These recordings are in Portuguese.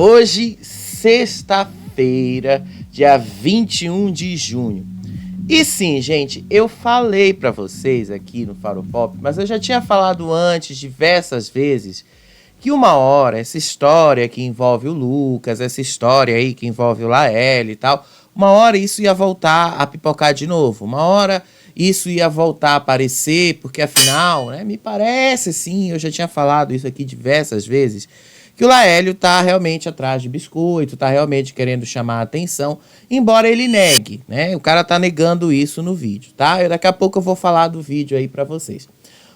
Hoje, sexta-feira, dia 21 de junho. E sim, gente, eu falei pra vocês aqui no Faro Pop, mas eu já tinha falado antes diversas vezes que uma hora essa história que envolve o Lucas, essa história aí que envolve o Lael e tal, uma hora isso ia voltar a pipocar de novo, uma hora isso ia voltar a aparecer, porque afinal, né, me parece sim, eu já tinha falado isso aqui diversas vezes, que o Laélio tá realmente atrás de biscoito, tá realmente querendo chamar a atenção, embora ele negue, né? O cara tá negando isso no vídeo, tá? Daqui a pouco eu vou falar do vídeo aí pra vocês.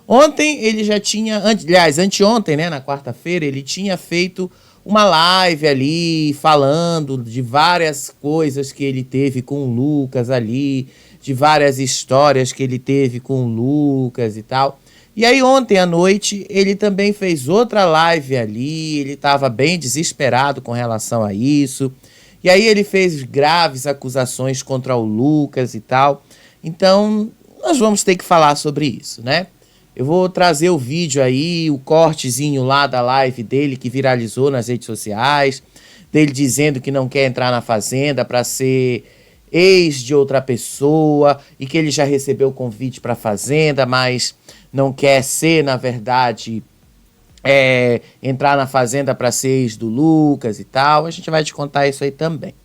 Ontem ele já tinha, aliás, anteontem, né, na quarta-feira, ele tinha feito uma live ali, falando de várias coisas que ele teve com o Lucas ali, de várias histórias que ele teve com o Lucas e tal. E aí ontem à noite ele também fez outra live ali, ele estava bem desesperado com relação a isso. E aí ele fez graves acusações contra o Lucas e tal. Então nós vamos ter que falar sobre isso, né? Eu vou trazer o vídeo aí, o cortezinho lá da live dele que viralizou nas redes sociais, dele dizendo que não quer entrar na Fazenda para ser ex de outra pessoa e que ele já recebeu o convite para a Fazenda, mas não quer ser, na verdade, entrar na Fazenda para ser ex do Lucas e tal. A gente vai te contar isso aí também.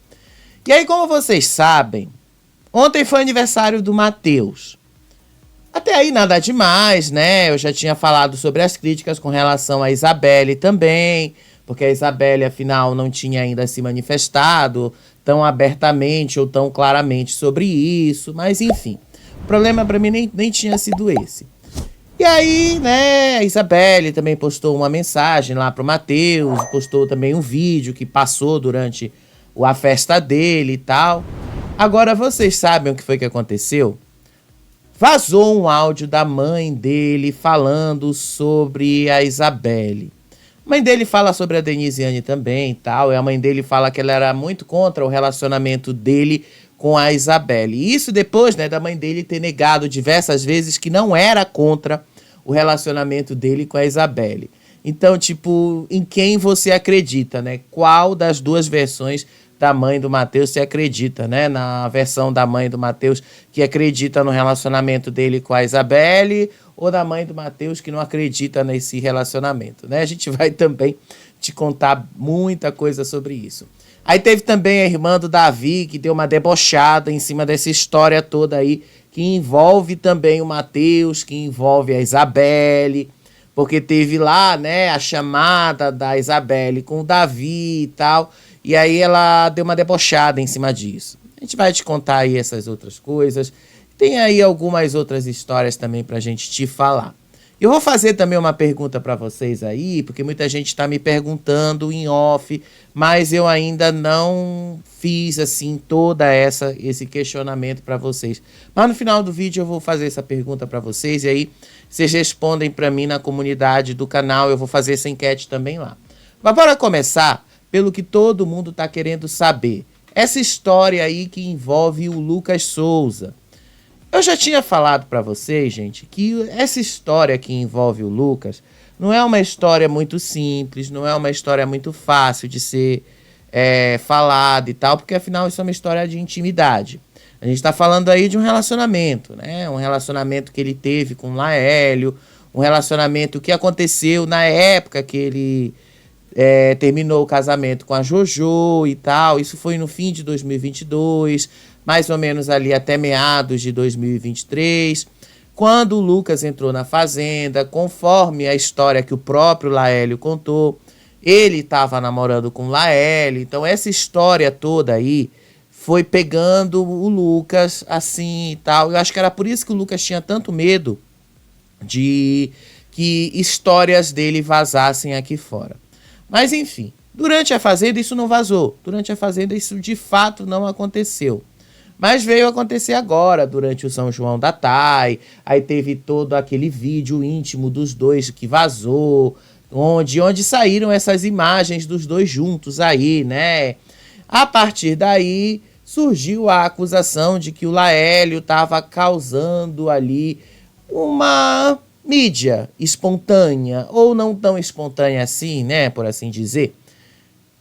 E aí, como vocês sabem, ontem foi aniversário do Matheus. Até aí nada demais, né? Eu já tinha falado sobre as críticas com relação a Isabelle também, porque a Isabelle, afinal, não tinha ainda se manifestado tão abertamente ou tão claramente sobre isso, mas enfim. O problema para mim nem tinha sido esse. E aí, né, a Isabelle também postou uma mensagem lá pro Matheus, postou também um vídeo que passou durante a festa dele e tal. Agora, vocês sabem o que foi que aconteceu? Vazou um áudio da mãe dele falando sobre a Isabelle. A mãe dele fala sobre a Denisiane também e tal, e a mãe dele fala que ela era muito contra o relacionamento dele com a Isabelle. E isso depois, né, da mãe dele ter negado diversas vezes que não era contra o relacionamento dele com a Isabelle. Então, tipo, em quem você acredita, né? Qual das duas versões da mãe do Matheus se acredita, né? Na versão da mãe do Matheus que acredita no relacionamento dele com a Isabelle ou da mãe do Matheus que não acredita nesse relacionamento, né? A gente vai também te contar muita coisa sobre isso. Aí teve também a irmã do Davi, que deu uma debochada em cima dessa história toda aí, que envolve também o Matheus, que envolve a Isabelle, porque teve lá, né, a chamada da Isabelle com o Davi e tal, e aí ela deu uma debochada em cima disso. A gente vai te contar aí essas outras coisas. Tem aí algumas outras histórias também pra gente te falar. Eu vou fazer também uma pergunta para vocês aí, porque muita gente está me perguntando em off, mas eu ainda não fiz assim esse questionamento para vocês. Mas no final do vídeo eu vou fazer essa pergunta para vocês e aí vocês respondem para mim na comunidade do canal. Eu vou fazer essa enquete também lá. Mas bora começar pelo que todo mundo está querendo saber. Essa história aí que envolve o Lucas Souza. Eu já tinha falado para vocês, gente, que essa história que envolve o Lucas não é uma história muito simples, não é uma história muito fácil de ser falada e tal, porque afinal isso é uma história de intimidade. A gente está falando aí de um relacionamento, né? Um relacionamento que ele teve com o Laélio, um relacionamento que aconteceu na época que ele terminou o casamento com a Jojo e tal. Isso foi no fim de 2022, mais ou menos ali até meados de 2023, quando o Lucas entrou na Fazenda, conforme a história que o próprio Laélio contou, ele estava namorando com o Laélio, então essa história toda aí foi pegando o Lucas assim e tal. Eu acho que era por isso que o Lucas tinha tanto medo de que histórias dele vazassem aqui fora. Mas enfim, durante a Fazenda isso não vazou, durante a Fazenda isso de fato não aconteceu. Mas veio acontecer agora, durante o São João da Thay, aí teve todo aquele vídeo íntimo dos dois que vazou, onde saíram essas imagens dos dois juntos aí, né? A partir daí, surgiu a acusação de que o Laélio estava causando ali uma mídia espontânea, ou não tão espontânea assim, né, por assim dizer.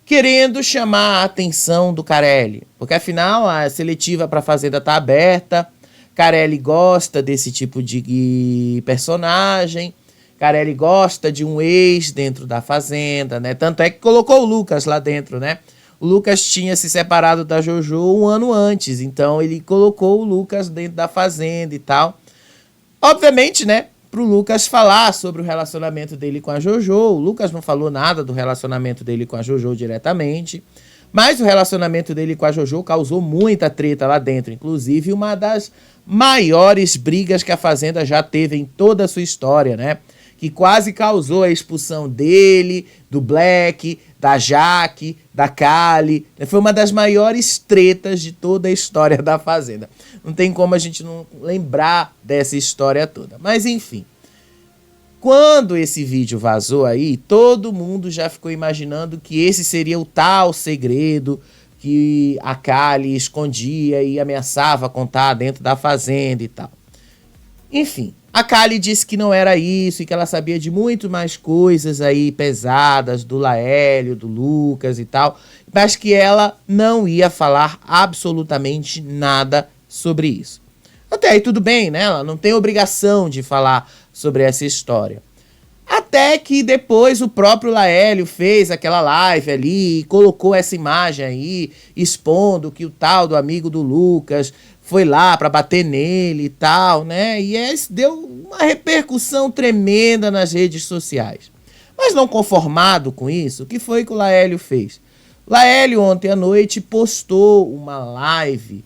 querendo chamar a atenção do Carelli. Porque afinal a seletiva para a Fazenda tá aberta, Carelli gosta desse tipo de personagem, Carelli gosta de um ex dentro da Fazenda, né? Tanto é que colocou o Lucas lá dentro, né? O Lucas tinha se separado da Jojo um ano antes, então ele colocou o Lucas dentro da Fazenda e tal. Obviamente, né? Pro Lucas falar sobre o relacionamento dele com a Jojo. O Lucas não falou nada do relacionamento dele com a Jojo diretamente, mas o relacionamento dele com a Jojo causou muita treta lá dentro, inclusive uma das maiores brigas que a Fazenda já teve em toda a sua história, né? Que quase causou a expulsão dele, do Black, da Jaque, da Kali. Foi uma das maiores tretas de toda a história da Fazenda. Não tem como a gente não lembrar dessa história toda. Mas enfim, quando esse vídeo vazou aí, todo mundo já ficou imaginando que esse seria o tal segredo que a Kali escondia e ameaçava contar dentro da Fazenda e tal. Enfim, a Kali disse que não era isso e que ela sabia de muito mais coisas aí pesadas do Laélio, do Lucas e tal, mas que ela não ia falar absolutamente nada sobre isso. Até aí tudo bem, né? Ela não tem obrigação de falar sobre essa história. Até que depois o próprio Laélio fez aquela live ali e colocou essa imagem aí, expondo que o tal do amigo do Lucas foi lá pra bater nele e tal, né? E isso deu uma repercussão tremenda nas redes sociais. Mas não conformado com isso, o que foi que o Laélio fez? O Laélio ontem à noite postou uma live,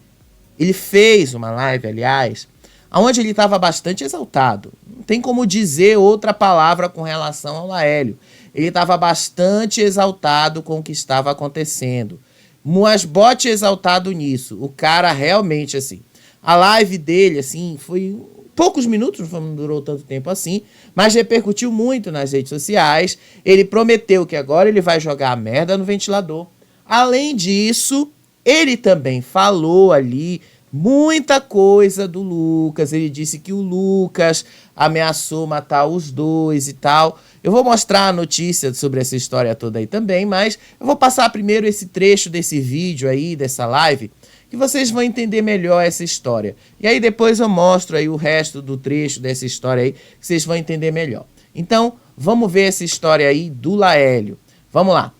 ele fez uma live, aliás, onde ele estava bastante exaltado. Não tem como dizer outra palavra com relação ao Laélio. Ele estava bastante exaltado com o que estava acontecendo. Mas bote exaltado nisso. O cara realmente, assim, a live dele, assim, foi poucos minutos, não durou tanto tempo assim, mas repercutiu muito nas redes sociais. Ele prometeu que agora ele vai jogar a merda no ventilador. Além disso, ele também falou ali muita coisa do Lucas. Ele disse que o Lucas ameaçou matar os dois e tal. Eu vou mostrar a notícia sobre essa história toda aí também, mas eu vou passar primeiro esse trecho desse vídeo aí, dessa live, que vocês vão entender melhor essa história. E aí depois eu mostro aí o resto do trecho dessa história aí, que vocês vão entender melhor. Então, vamos ver essa história aí do Laélio. Vamos lá.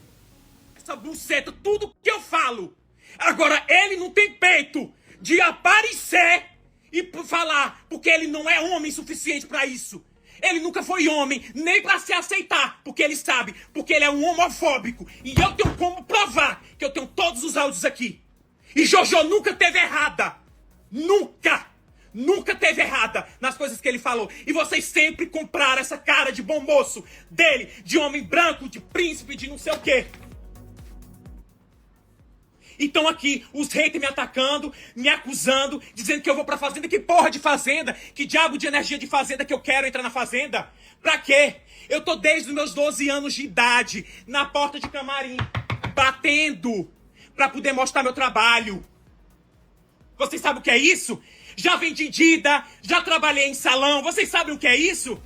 Essa buceta, tudo que eu falo. Agora, ele não tem peito de aparecer e falar, porque ele não é homem suficiente pra isso. Ele nunca foi homem, nem pra se aceitar, porque ele sabe, porque ele é um homofóbico. E eu tenho como provar que eu tenho todos os áudios aqui. E Jojo nunca teve errada. Nunca. Nunca teve errada nas coisas que ele falou. E vocês sempre compraram essa cara de bom moço dele, de homem branco, de príncipe, de não sei o quê. Então aqui, os haters me atacando, me acusando, dizendo que eu vou pra fazenda. Que porra de fazenda? Que diabo de energia de fazenda que eu quero entrar na fazenda? Pra quê? Eu tô desde os meus 12 anos de idade, na porta de camarim, batendo pra poder mostrar meu trabalho. Vocês sabem o que é isso? Já vendi Dida, já trabalhei em salão. Vocês sabem o que é isso?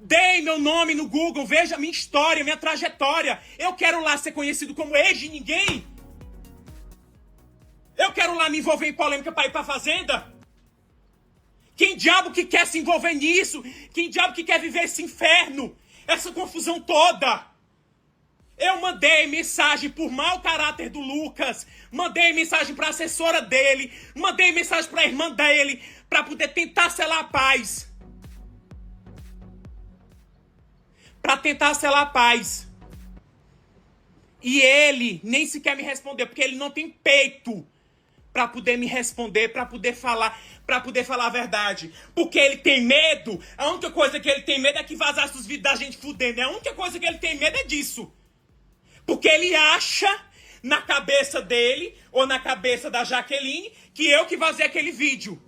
Dei meu nome no Google, veja minha história, minha trajetória. Eu quero lá ser conhecido como ex de ninguém? Eu quero lá me envolver em polêmica para ir pra fazenda? Quem diabo que quer se envolver nisso? Quem diabo que quer viver esse inferno? Essa confusão toda? Eu mandei mensagem por mau caráter do Lucas, mandei mensagem pra assessora dele, mandei mensagem pra irmã dele, pra poder tentar selar a paz. Pra tentar selar a paz. E ele nem sequer me respondeu, porque ele não tem peito pra poder me responder, pra poder falar a verdade. Porque ele tem medo, a única coisa que ele tem medo é que vazasse os vídeos da gente fudendo. A única coisa que ele tem medo é disso. Porque ele acha, na cabeça dele, ou na cabeça da Jaqueline, que eu que vazei aquele vídeo.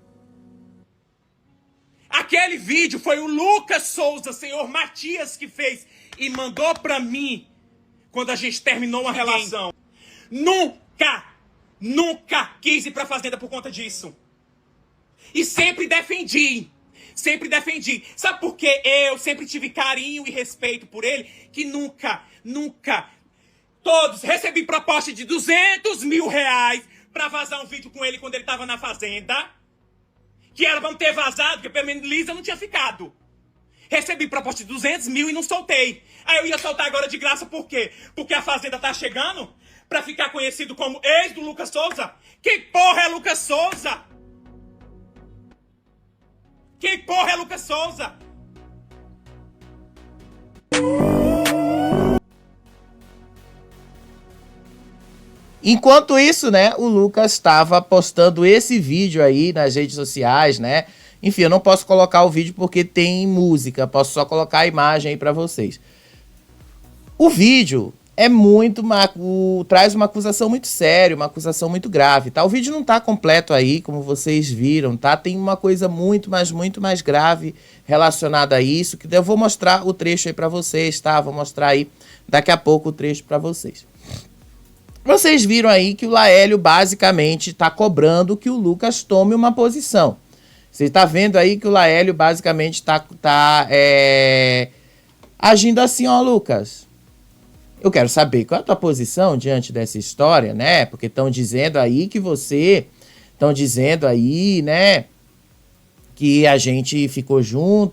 Aquele vídeo foi o Lucas Souza, senhor Matias, que fez e mandou pra mim quando a gente terminou uma relação. Nunca quis ir pra fazenda por conta disso. E sempre defendi. Sabe por que eu sempre tive carinho e respeito por ele? Que nunca Todos. Recebi proposta de 200 mil reais pra vazar um vídeo com ele quando ele tava na fazenda. Que era pra não ter vazado, porque pelo menos Lisa não tinha ficado. Recebi proposta de 200 mil e não soltei. Aí eu ia soltar agora de graça por quê? Porque a fazenda tá chegando pra ficar conhecido como ex do Lucas Souza? Quem porra é Lucas Souza? Quem porra é Lucas Souza? Enquanto isso, né, o Lucas estava postando esse vídeo aí nas redes sociais, né? Enfim, eu não posso colocar o vídeo porque tem música, posso só colocar a imagem aí pra vocês. O vídeo é traz uma acusação muito séria, uma acusação muito grave, tá? O vídeo não tá completo aí, como vocês viram, tá? Tem uma coisa muito mais grave relacionada a isso, que eu vou mostrar o trecho aí pra vocês, tá? Vou mostrar aí daqui a pouco o trecho pra vocês. Vocês viram aí que o Laélio basicamente tá cobrando que o Lucas tome uma posição. Você está vendo aí que o Laélio basicamente está agindo assim, ó, Lucas. Eu quero saber qual é a tua posição diante dessa história, né? Porque estão dizendo aí que estão dizendo aí, né? Que a gente ficou junto,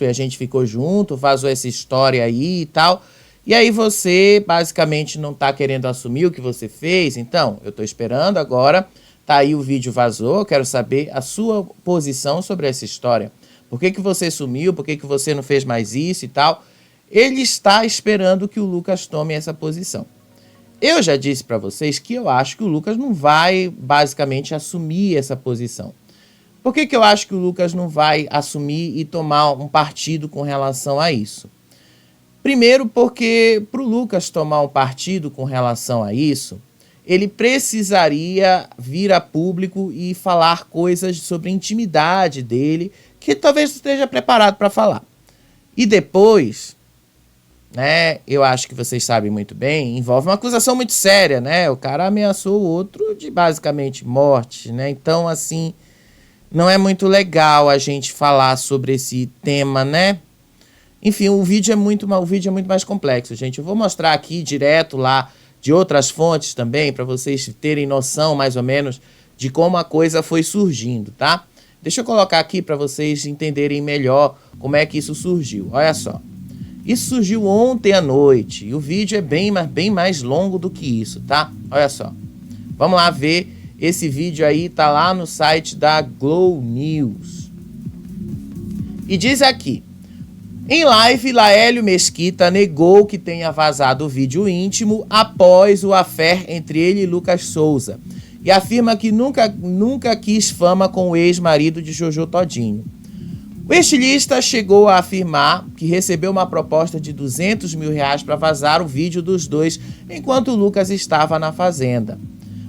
vazou essa história aí e tal. E aí você basicamente não tá querendo assumir o que você fez. Então, eu tô esperando agora. Tá aí, o vídeo vazou, eu quero saber a sua posição sobre essa história. Por que você sumiu? Por que você não fez mais isso e tal? Ele está esperando que o Lucas tome essa posição. Eu já disse para vocês que eu acho que o Lucas não vai basicamente assumir essa posição. Por que eu acho que o Lucas não vai assumir e tomar um partido com relação a isso? Primeiro porque para o Lucas tomar um partido com relação a isso, ele precisaria vir a público e falar coisas sobre a intimidade dele, que talvez esteja preparado para falar. E depois, né, eu acho que vocês sabem muito bem, envolve uma acusação muito séria, né? O cara ameaçou o outro de basicamente morte, né? Então, assim, não é muito legal a gente falar sobre esse tema, né? Enfim, o vídeo é muito mais complexo, gente. Eu vou mostrar aqui direto lá de outras fontes também, para vocês terem noção mais ou menos de como a coisa foi surgindo, tá? Deixa eu colocar aqui para vocês entenderem melhor como é que isso surgiu. Olha só. Isso surgiu ontem à noite e o vídeo é bem mais longo do que isso, tá? Olha só. Vamos lá ver. Esse vídeo aí tá lá no site da Glow News. E diz aqui: em live, Laélio Mesquita negou que tenha vazado o vídeo íntimo após o affair entre ele e Lucas Souza e afirma que nunca quis fama com o ex-marido de Jojo Todinho. O estilista chegou a afirmar que recebeu uma proposta de 200 mil reais para vazar o vídeo dos dois enquanto o Lucas estava na fazenda,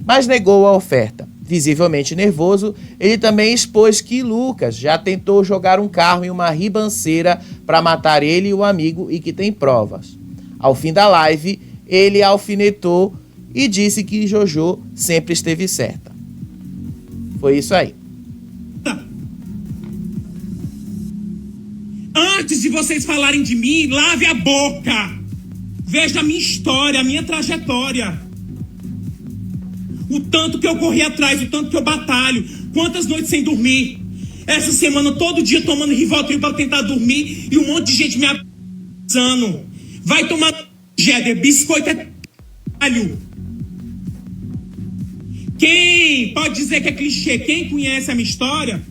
mas negou a oferta. Visivelmente nervoso, ele também expôs que Lucas já tentou jogar um carro em uma ribanceira para matar ele e o amigo e que tem provas. Ao fim da live, ele alfinetou e disse que Jojo sempre esteve certa. Foi isso aí. Antes de vocês falarem de mim, lave a boca. Veja a minha história, a minha trajetória. O tanto que eu corri atrás, o tanto que eu batalho. Quantas noites sem dormir. Essa semana, todo dia tomando Rivotril para tentar dormir. E um monte de gente me abraçando. Vai tomar Jeder, biscoito é trabalho. Quem pode dizer que é clichê? Quem conhece a minha história?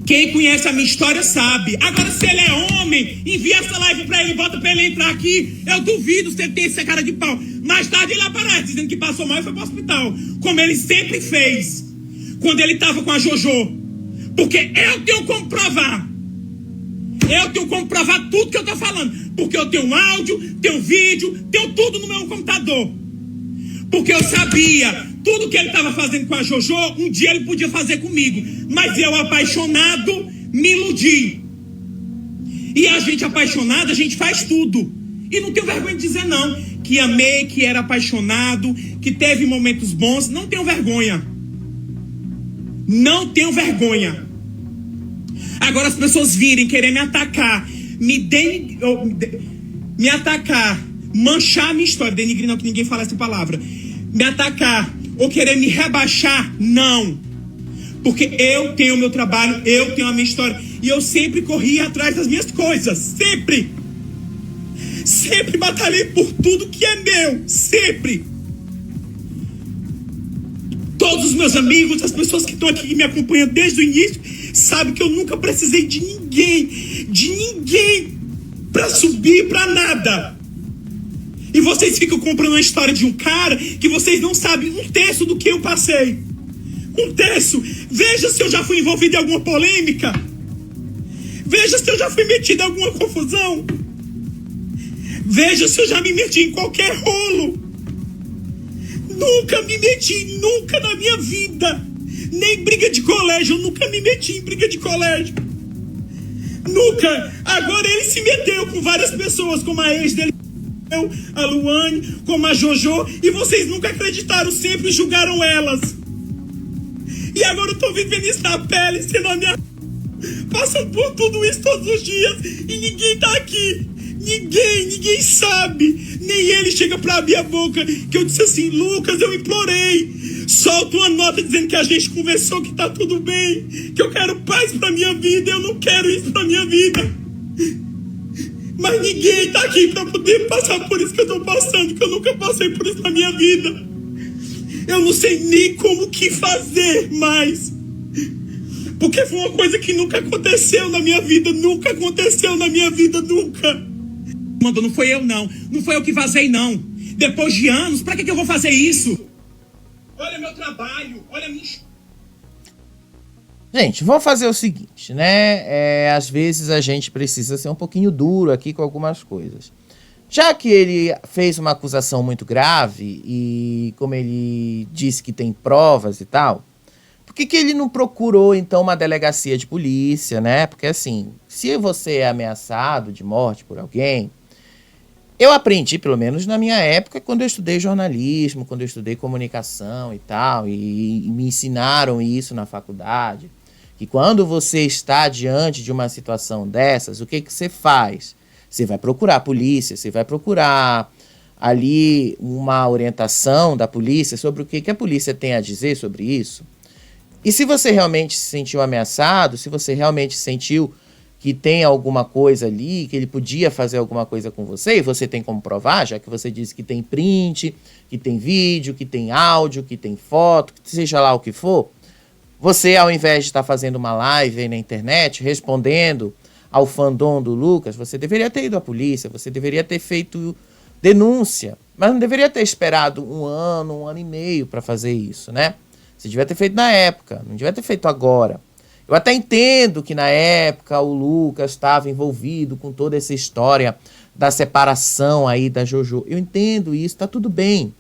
Quem conhece a minha história sabe. Agora, se ele é homem, envia essa live pra ele, bota pra ele entrar aqui. Eu duvido se ele tem essa cara de pau. Mais tarde ele aparece, dizendo que passou mal e foi pro hospital. Como ele sempre fez. Quando ele tava com a Jojo. Porque eu tenho como provar. Eu tenho como provar tudo que eu tô falando. Porque eu tenho áudio, tenho vídeo, tenho tudo no meu computador. Porque eu sabia tudo que ele estava fazendo com a Jojo, um dia ele podia fazer comigo. Mas eu, apaixonado, me iludi. E a gente apaixonado, a gente faz tudo. E não tenho vergonha de dizer não. Que amei, que era apaixonado, que teve momentos bons. Não tenho vergonha. Não tenho vergonha. Agora as pessoas virem querer me atacar, me atacar, manchar a minha história, denigrir não, que ninguém fala essa palavra, me atacar ou querer me rebaixar, não. Porque eu tenho o meu trabalho, eu tenho a minha história. E eu sempre corri atrás das minhas coisas. Sempre. Sempre batalhei por tudo que é meu. Sempre. Todos os meus amigos, as pessoas que estão aqui, que me acompanham desde o início, sabem que eu nunca precisei de ninguém pra subir pra nada. E vocês ficam comprando a história de um cara que vocês não sabem um terço do que eu passei. Um terço. Veja se eu já fui envolvido em alguma polêmica. Veja se eu já fui metido em alguma confusão. Veja se eu já me meti em qualquer rolo. Nunca me meti, nunca na minha vida. Nem briga de colégio, eu nunca me meti em briga de colégio. Nunca. Agora ele se meteu com várias pessoas, como a ex dele, a Luane, como a Jojo, e vocês nunca acreditaram, sempre julgaram elas. E agora eu tô vivendo isso na pele, sendo a minha... Passando por tudo isso todos os dias, e ninguém tá aqui. Ninguém sabe. Nem ele chega pra abrir a boca. Que eu disse assim, Lucas, eu implorei. Solta uma nota dizendo que a gente conversou, que tá tudo bem. Que eu quero paz pra minha vida. Eu não quero isso pra minha vida. Mas ninguém tá aqui pra poder passar por isso que eu tô passando. Que eu nunca passei por isso na minha vida. Eu não sei nem como que fazer mais. Porque foi uma coisa que nunca aconteceu na minha vida. Nunca aconteceu na minha vida, nunca. Mandou, não foi eu não. Não foi eu que vazei não. Depois de anos, pra que eu vou fazer isso? Olha meu trabalho, olha minha... Gente, vamos fazer o seguinte, né? Às vezes a gente precisa ser um pouquinho duro aqui com algumas coisas. Já que ele fez uma acusação muito grave e como ele disse que tem provas e tal, por que ele não procurou, então, uma delegacia de polícia, né? Porque, assim, se você é ameaçado de morte por alguém... Eu aprendi, pelo menos na minha época, quando eu estudei jornalismo, quando eu estudei comunicação e tal, e me ensinaram isso na faculdade, que quando você está diante de uma situação dessas, o que você faz? Você vai procurar a polícia, você vai procurar ali uma orientação da polícia sobre o que a polícia tem a dizer sobre isso. E se você realmente se sentiu ameaçado, se você realmente sentiu que tem alguma coisa ali, que ele podia fazer alguma coisa com você, e você tem como provar, já que você disse que tem print, que tem vídeo, que tem áudio, que tem foto, que seja lá o que for, você, ao invés de estar fazendo uma live aí na internet, respondendo ao fandom do Lucas, você deveria ter ido à polícia, você deveria ter feito denúncia, mas não deveria ter esperado um ano e meio para fazer isso, né? Você devia ter feito na época, não devia ter feito agora. Eu até entendo que na época o Lucas estava envolvido com toda essa história da separação aí da Jojo. Eu entendo isso, tá tudo bem.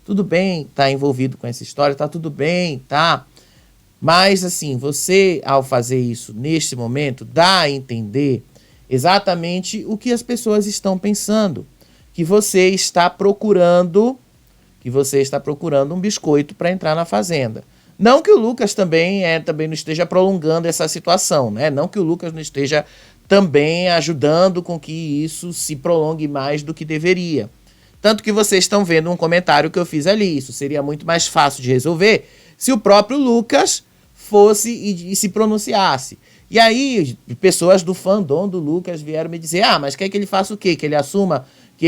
Tudo bem tá envolvido com essa história, tá tudo bem, tá? Mas assim, você ao fazer isso neste momento, dá a entender exatamente o que as pessoas estão pensando. Que você está procurando um biscoito para entrar na fazenda. Não que o Lucas também não esteja prolongando essa situação, né? Não que o Lucas não esteja também ajudando com que isso se prolongue mais do que deveria. Tanto que vocês estão vendo um comentário que eu fiz ali. Isso seria muito mais fácil de resolver se o próprio Lucas fosse e se pronunciasse. E aí, pessoas do fandom do Lucas vieram me dizer, mas quer que ele faça o quê? Que ele assuma que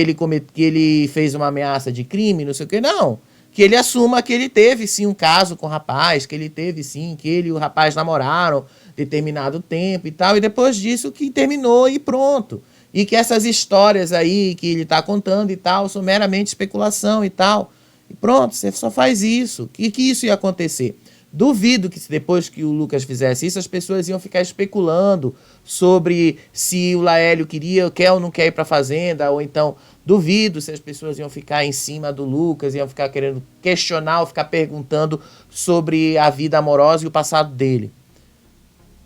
ele fez uma ameaça de crime, não sei o quê? Não. Que ele assuma que ele teve, sim, um caso com o rapaz, que ele teve, sim, que ele e o rapaz namoraram determinado tempo e tal, e depois disso que terminou e pronto. E que essas histórias aí que ele tá contando e tal são meramente especulação e tal. E pronto, você só faz isso. Que isso ia acontecer? Duvido que depois que o Lucas fizesse isso, as pessoas iam ficar especulando sobre se o Laélio quer ou não quer ir para a fazenda, ou então duvido se as pessoas iam ficar em cima do Lucas, iam ficar querendo questionar ou ficar perguntando sobre a vida amorosa e o passado dele.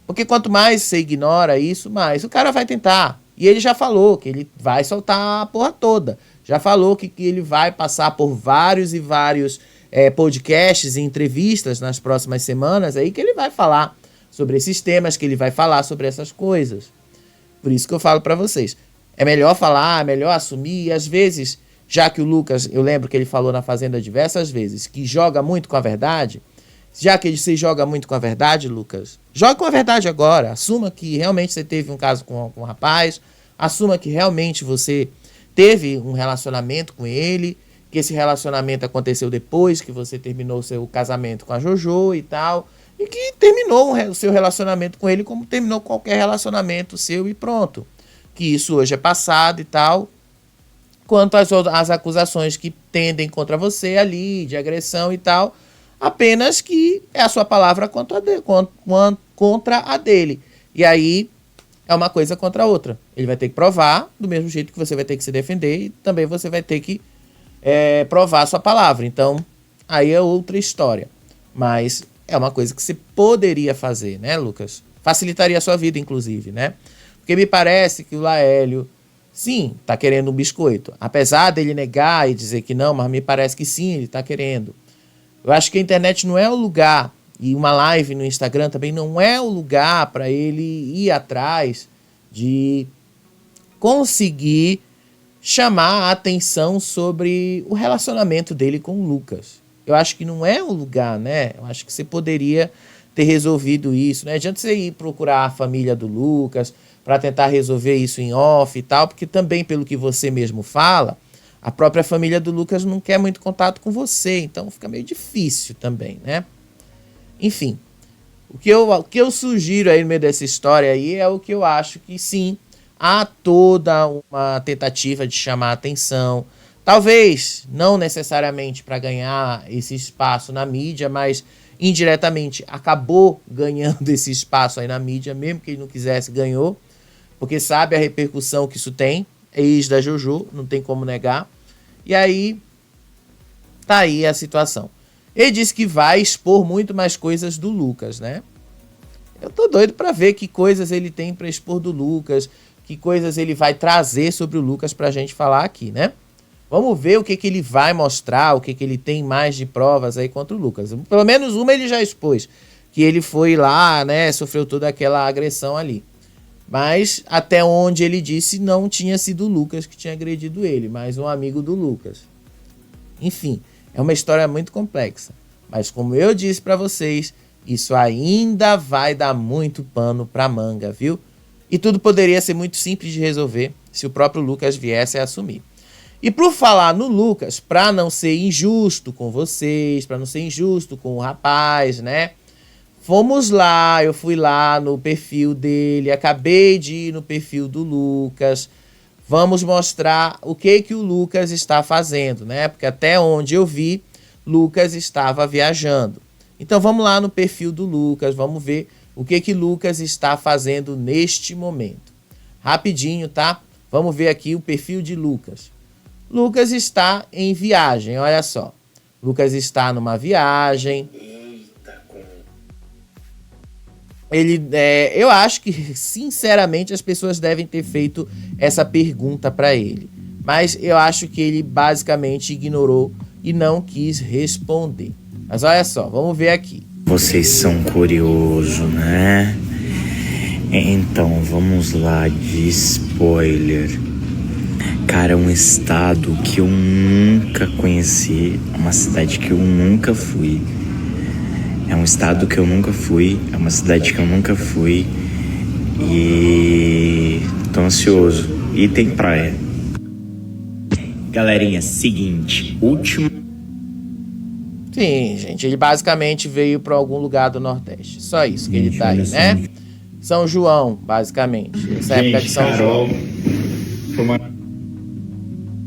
Porque quanto mais você ignora isso, mais o cara vai tentar. E ele já falou que ele vai soltar a porra toda. Já falou que ele vai passar por vários e vários podcasts e entrevistas nas próximas semanas aí que ele vai falar sobre esses temas, que ele vai falar sobre essas coisas. Por isso que eu falo para vocês. É melhor falar, é melhor assumir. E às vezes já que o Lucas, eu lembro que ele falou na Fazenda diversas vezes, que joga muito com a verdade, já que você joga muito com a verdade, Lucas, joga com a verdade agora. Assuma que realmente você teve um caso com um rapaz, assuma que realmente você teve um relacionamento com ele, que esse relacionamento aconteceu depois que você terminou o seu casamento com a Jojo e tal, e que terminou o seu relacionamento com ele como terminou qualquer relacionamento seu e pronto. Que isso hoje é passado e tal. Quanto às acusações que tendem contra você ali, de agressão e tal, apenas que é a sua palavra contra a dele. E aí é uma coisa contra a outra. Ele vai ter que provar, do mesmo jeito que você vai ter que se defender, e também você vai ter que provar a sua palavra. Então, aí é outra história. Mas é uma coisa que você poderia fazer, né, Lucas? Facilitaria a sua vida, inclusive, né? Porque me parece que o Laélio, sim, tá querendo um biscoito. Apesar dele negar e dizer que não, mas me parece que sim, ele tá querendo. Eu acho que a internet não é o lugar, e uma live no Instagram também não é o lugar para ele ir atrás de conseguir chamar a atenção sobre o relacionamento dele com o Lucas. Eu acho que não é o lugar, né? Eu acho que você poderia ter resolvido isso. Não adianta você ir procurar a família do Lucas para tentar resolver isso em off e tal, porque também, pelo que você mesmo fala, a própria família do Lucas não quer muito contato com você, então fica meio difícil também, né? Enfim, o que eu sugiro aí no meio dessa história aí é o que eu acho que sim, há toda uma tentativa de chamar a atenção, talvez não necessariamente para ganhar esse espaço na mídia, mas indiretamente acabou ganhando esse espaço aí na mídia, mesmo que ele não quisesse, ganhou, porque sabe a repercussão que isso tem, é ex da Jojo, não tem como negar, e aí tá aí a situação. Ele disse que vai expor muito mais coisas do Lucas, né? Eu tô doido pra ver que coisas ele tem pra expor do Lucas, que coisas ele vai trazer sobre o Lucas pra gente falar aqui, né? Vamos ver o que ele vai mostrar, o que ele tem mais de provas aí contra o Lucas. Pelo menos uma ele já expôs, que ele foi lá, né, sofreu toda aquela agressão ali. Mas até onde ele disse não tinha sido o Lucas que tinha agredido ele, mas um amigo do Lucas. Enfim, é uma história muito complexa. Mas como eu disse pra vocês, isso ainda vai dar muito pano pra manga, viu? E tudo poderia ser muito simples de resolver se o próprio Lucas viesse a assumir. E por falar no Lucas, pra não ser injusto com vocês, pra não ser injusto com o rapaz, né? Fomos lá, eu fui lá no perfil dele, acabei de ir no perfil do Lucas. Vamos mostrar o que o Lucas está fazendo, né? Porque até onde eu vi, Lucas estava viajando. Então vamos lá no perfil do Lucas, vamos ver o que Lucas está fazendo neste momento. Rapidinho, tá? Vamos ver aqui o perfil de Lucas. Lucas está em viagem, olha só. Lucas está numa viagem. Eu acho que, sinceramente, as pessoas devem ter feito essa pergunta para ele. Mas eu acho que ele basicamente ignorou e não quis responder. Mas olha só, vamos ver aqui. Vocês são curiosos, né? Então, vamos lá de spoiler. Cara, é um estado que eu nunca conheci, uma cidade que eu nunca fui. É um estado que eu nunca fui, é uma cidade que eu nunca fui e tô ansioso. E tem praia. Galerinha, seguinte, último... Sim, gente, ele basicamente veio para algum lugar do Nordeste. Só isso que ele tá aí, né? São João, basicamente. Essa época de São João.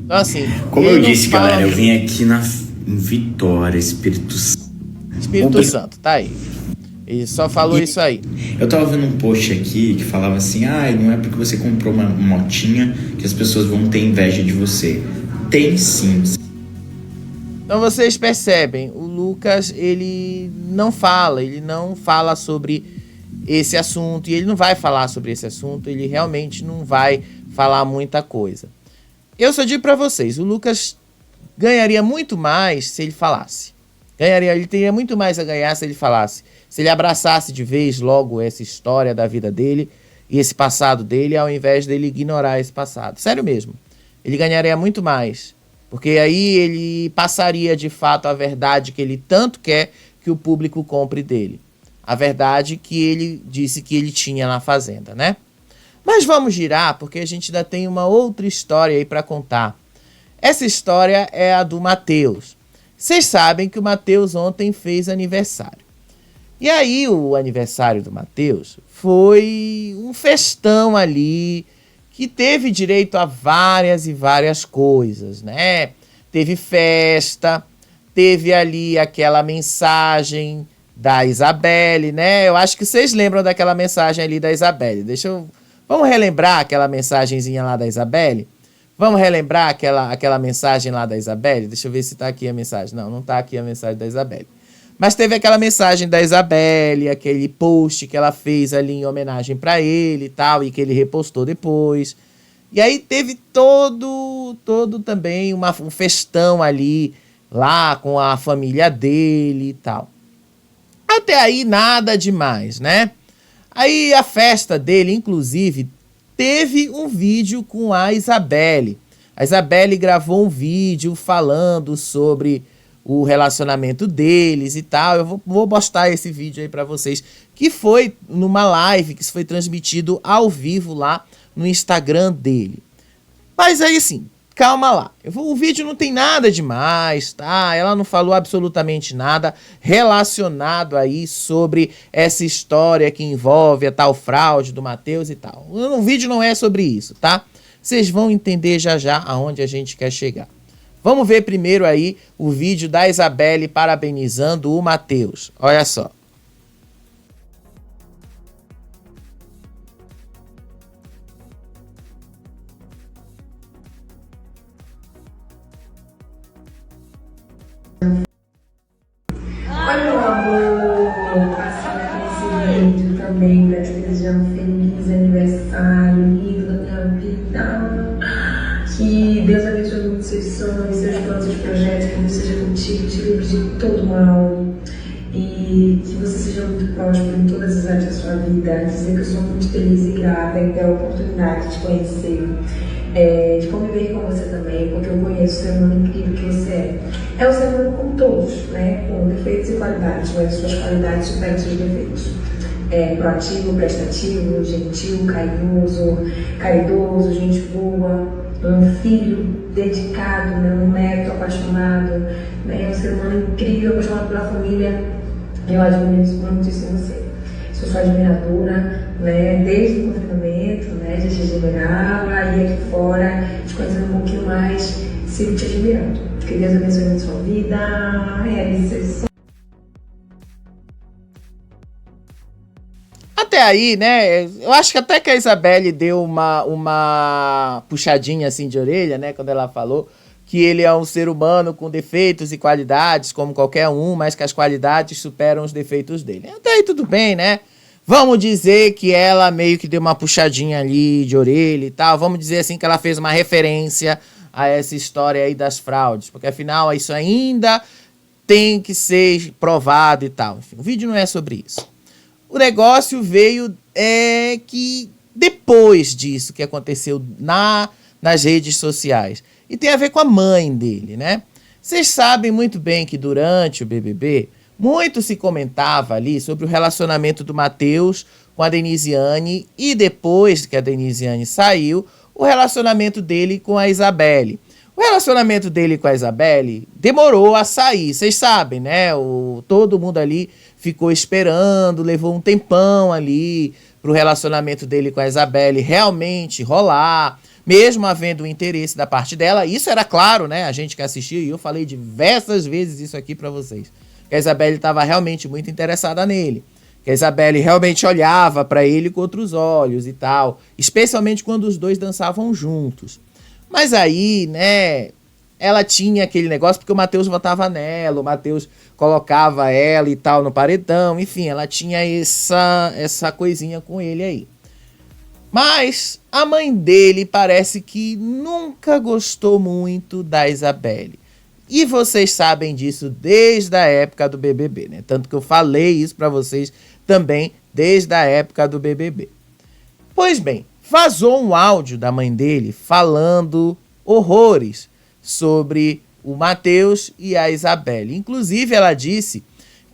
Então, assim... Como eu disse, galera, eu vim aqui em Vitória, Espírito Santo. Espírito Santo, tá aí. Ele só falou isso aí. Eu tava vendo um post aqui que falava assim, não é porque você comprou uma motinha que as pessoas vão ter inveja de você. Tem sim. Então vocês percebem, o Lucas, ele não fala sobre esse assunto, e ele não vai falar sobre esse assunto, ele realmente não vai falar muita coisa. Eu só digo pra vocês, o Lucas ganharia muito mais se ele falasse. Ele teria muito mais a ganhar se ele falasse. Se ele abraçasse de vez logo essa história da vida dele e esse passado dele, ao invés dele ignorar esse passado. Sério mesmo. Ele ganharia muito mais Porque aí ele passaria de fato a verdade que ele tanto quer que o público compre dele. A verdade que ele disse que ele tinha na fazenda, né? Mas vamos girar, porque a gente ainda tem uma outra história aí para contar. Essa história é a do Matheus. Vocês sabem que o Matheus ontem fez aniversário. E aí o aniversário do Matheus foi um festão ali, que teve direito a várias e várias coisas, né? Teve festa, teve ali aquela mensagem da Isabelle, né? Eu acho que vocês lembram daquela mensagem ali da Isabelle. Vamos relembrar aquela mensagenzinha lá da Isabelle? Vamos relembrar aquela mensagem lá da Isabelle? Deixa eu ver se tá aqui a mensagem. Não, não tá aqui a mensagem da Isabelle. Mas teve aquela mensagem da Isabelle, aquele post que ela fez ali em homenagem pra ele e tal, e que ele repostou depois. E aí teve todo também um festão ali, lá com a família dele e tal. Até aí nada demais, né? Aí a festa dele, inclusive, teve um vídeo com a Isabelle. A Isabelle gravou um vídeo falando sobre o relacionamento deles e tal. Eu vou postar esse vídeo aí pra vocês, que foi numa live, que foi transmitido ao vivo lá no Instagram dele. Mas aí assim, calma lá. O vídeo não tem nada demais, tá? Ela não falou absolutamente nada relacionado aí sobre essa história que envolve a tal fraude do Matheus e tal. O vídeo não é sobre isso, tá? Vocês vão entender já já aonde a gente quer chegar. Vamos ver primeiro aí o vídeo da Isabelle parabenizando o Matheus. Olha só. Oi, meu amor, passando aqui nesse vídeo também pra te desejar um feliz aniversário, lindo da minha vida. Que Deus abençoe muito seus sonhos, seus planos, seus projetos, que Deus seja contigo, te livre de todo mal. E que você seja muito próspero em todas as áreas da sua vida. Dizer que eu sou muito feliz e grata em ter a oportunidade de te conhecer. De conviver com você também, porque eu conheço o ser humano incrível que você é. É um ser humano como todos, né? Com defeitos e qualidades, mas suas qualidades superam seus defeitos. Proativo, prestativo, gentil, carinhoso, caridoso, gente boa, um filho dedicado, né? Um neto apaixonado, né? Um ser humano incrível, apaixonado pela família. Eu admiro muito isso em você. Sou sua admiradora, né, desde o confinamento, né, de te admirar, aí aqui fora, te conhecendo um pouquinho mais, sigo te admirando. Que Deus abençoe a sua vida, realize seus sonhos. Até aí, né, eu acho que até que a Isabelle deu uma puxadinha assim de orelha, né, quando ela falou que ele é um ser humano com defeitos e qualidades, como qualquer um, mas que as qualidades superam os defeitos dele. Até aí tudo bem, né? Vamos dizer que ela meio que deu uma puxadinha ali de orelha e tal. Vamos dizer assim que ela fez uma referência a essa história aí das fraudes. Porque afinal isso ainda tem que ser provado e tal. Enfim, o vídeo não é sobre isso. O negócio veio que depois disso que aconteceu nas redes sociais. E tem a ver com a mãe dele, né? Vocês sabem muito bem que durante o BBB, muito se comentava ali sobre o relacionamento do Matheus com a Denisiane e depois que a Denisiane saiu, o relacionamento dele com a Isabelle. O relacionamento dele com a Isabelle demorou a sair, vocês sabem, né? Todo mundo ali ficou esperando, levou um tempão ali pro relacionamento dele com a Isabelle realmente rolar, mesmo havendo o interesse da parte dela. Isso era claro, né? A gente que assistiu, e eu falei diversas vezes isso aqui pra vocês. Que a Isabelle estava realmente muito interessada nele. Que a Isabelle realmente olhava pra ele com outros olhos e tal. Especialmente quando os dois dançavam juntos. Mas aí, né, ela tinha aquele negócio porque o Matheus votava nela, o Matheus colocava ela e tal no paredão. Enfim, ela tinha essa coisinha com ele aí. Mas a mãe dele parece que nunca gostou muito da Isabelle. E vocês sabem disso desde a época do BBB, né? Tanto que eu falei isso pra vocês também desde a época do BBB. Pois bem, vazou um áudio da mãe dele falando horrores sobre o Matheus e a Isabelle. Inclusive, ela disse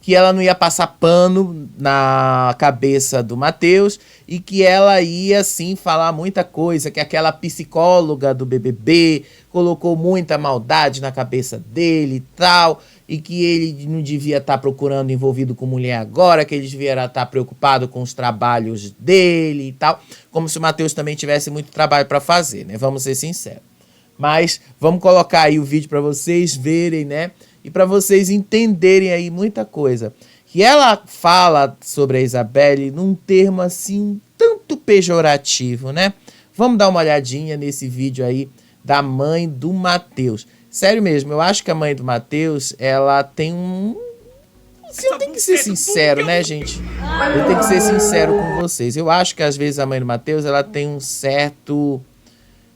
que ela não ia passar pano na cabeça do Matheus e que ela ia, sim, falar muita coisa, que aquela psicóloga do BBB colocou muita maldade na cabeça dele e tal, e que ele não devia estar procurando envolvido com mulher agora, que ele devia estar preocupado com os trabalhos dele e tal, como se o Matheus também tivesse muito trabalho para fazer, né? Vamos ser sinceros. Mas vamos colocar aí o vídeo para vocês verem, né? E para vocês entenderem aí muita coisa. Que ela fala sobre a Isabelle num termo assim, tanto pejorativo, né? Vamos dar uma olhadinha nesse vídeo aí da mãe do Matheus. Sério mesmo, eu acho que a mãe do Matheus, ela tem um... Assim, eu tenho que ser sincero, né, gente? Eu tenho que ser sincero com vocês. Eu acho que às vezes a mãe do Matheus, ela tem um certo...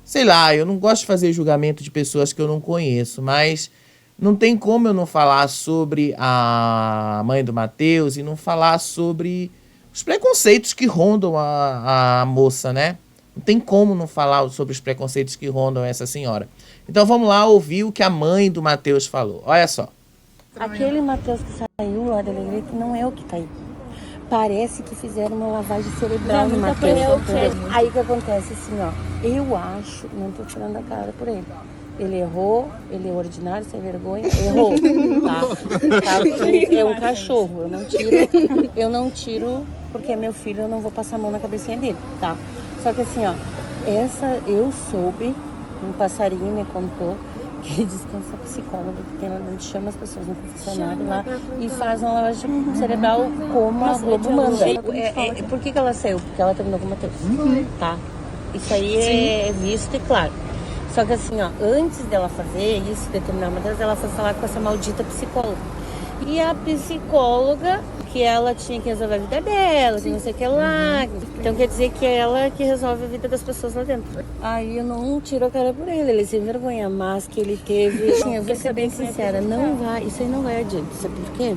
Sei lá, eu não gosto de fazer julgamento de pessoas que eu não conheço, mas... Não tem como eu não falar sobre a mãe do Matheus e não falar sobre os preconceitos que rondam a moça, né? Não tem como não falar sobre os preconceitos que rondam essa senhora. Então vamos lá ouvir o que a mãe do Matheus falou. Olha só. Aquele Matheus que saiu lá da Alegrete não é o que tá aí. Parece que fizeram uma lavagem cerebral no Matheus. Aí o que acontece assim, ó. Eu acho, não tô tirando a cara por ele. Ele errou, ele é ordinário, sem vergonha, errou, tá? É um cachorro, eu não tiro porque é meu filho, eu não vou passar a mão na cabecinha dele, tá? Só que assim, ó, eu soube, um passarinho me contou, que diz que essa psicóloga, que ela não chama as pessoas no confessionário lá e faz uma lavagem cerebral como a Globo manda. Por que ela saiu? Porque ela terminou com o Matheus, tá? Isso aí é visto e claro. Só que assim, ó, antes dela fazer isso, determinar uma delas, ela foi falar com essa maldita psicóloga. E a psicóloga, que ela tinha que resolver a vida dela, que não sei o que lá. Então quer dizer que é ela que resolve a vida das pessoas lá dentro. Aí eu não tiro a cara por ele sem vergonha, mas que ele teve... Assim, eu vou ser bem sincera, não vai, isso aí não vai adiante, sabe por quê?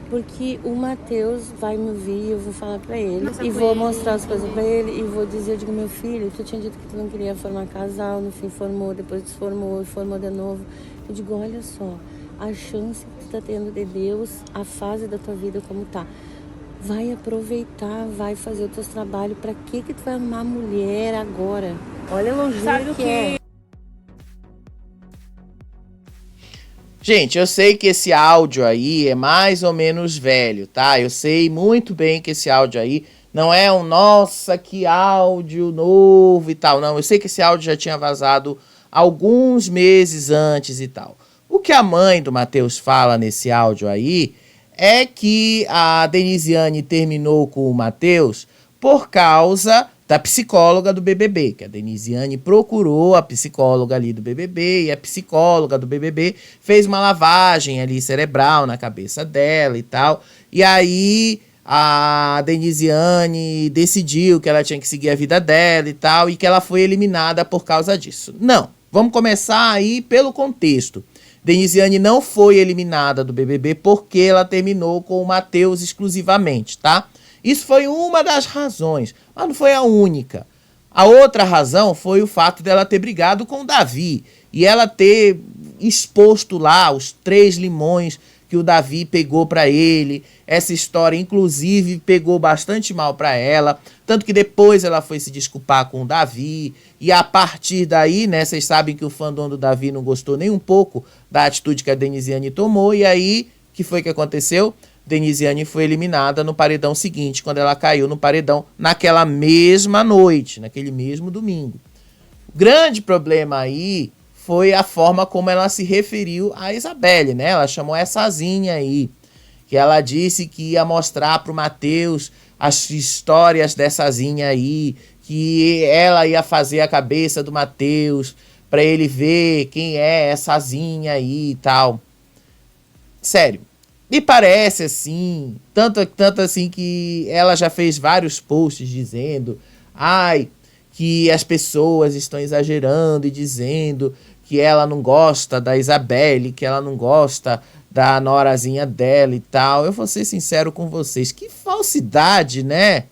Porque o Matheus vai me ouvir, eu vou falar pra ele e vou mostrar as coisas pra ele e vou dizer, eu digo, meu filho, tu tinha dito que tu não queria formar casal, no fim formou, depois desformou, formou de novo. Eu digo, olha só, a chance que tu tá tendo de Deus, a fase da tua vida como tá. Vai aproveitar, vai fazer os teus trabalhos. Pra que tu vai arrumar mulher agora? Olha longe que é. Gente, eu sei que esse áudio aí é mais ou menos velho, tá? Eu sei muito bem que esse áudio aí não é um, nossa, que áudio novo e tal. Não, eu sei que esse áudio já tinha vazado alguns meses antes e tal. O que a mãe do Matheus fala nesse áudio aí é que a Denisiane terminou com o Matheus por causa da psicóloga do BBB, que a Denisiane procurou a psicóloga ali do BBB, e a psicóloga do BBB fez uma lavagem ali cerebral na cabeça dela e tal, e aí a Denisiane decidiu que ela tinha que seguir a vida dela e tal, e que ela foi eliminada por causa disso. Não, vamos começar aí pelo contexto. Denisiane não foi eliminada do BBB porque ela terminou com o Matheus exclusivamente, tá? Isso foi uma das razões, mas não foi a única. A outra razão foi o fato dela ter brigado com o Davi e ela ter exposto lá os 3 limões que o Davi pegou pra ele. Essa história, inclusive, pegou bastante mal pra ela, tanto que depois ela foi se desculpar com o Davi, e a partir daí, né, vocês sabem que o fandom do Davi não gostou nem um pouco da atitude que a Denisiane tomou, e aí, o que foi que aconteceu? Denisiane foi eliminada no paredão seguinte, quando ela caiu no paredão naquela mesma noite, naquele mesmo domingo. O grande problema aí foi a forma como ela se referiu a Isabelle, né? Ela chamou essazinha aí, que ela disse que ia mostrar pro Matheus as histórias dessazinha aí, que ela ia fazer a cabeça do Matheus pra ele ver quem é essazinha aí e tal. Sério. Me parece assim, tanto assim que ela já fez vários posts dizendo, que as pessoas estão exagerando e dizendo que ela não gosta da Isabelle, que ela não gosta da norazinha dela e tal. Eu vou ser sincero com vocês, que falsidade, né?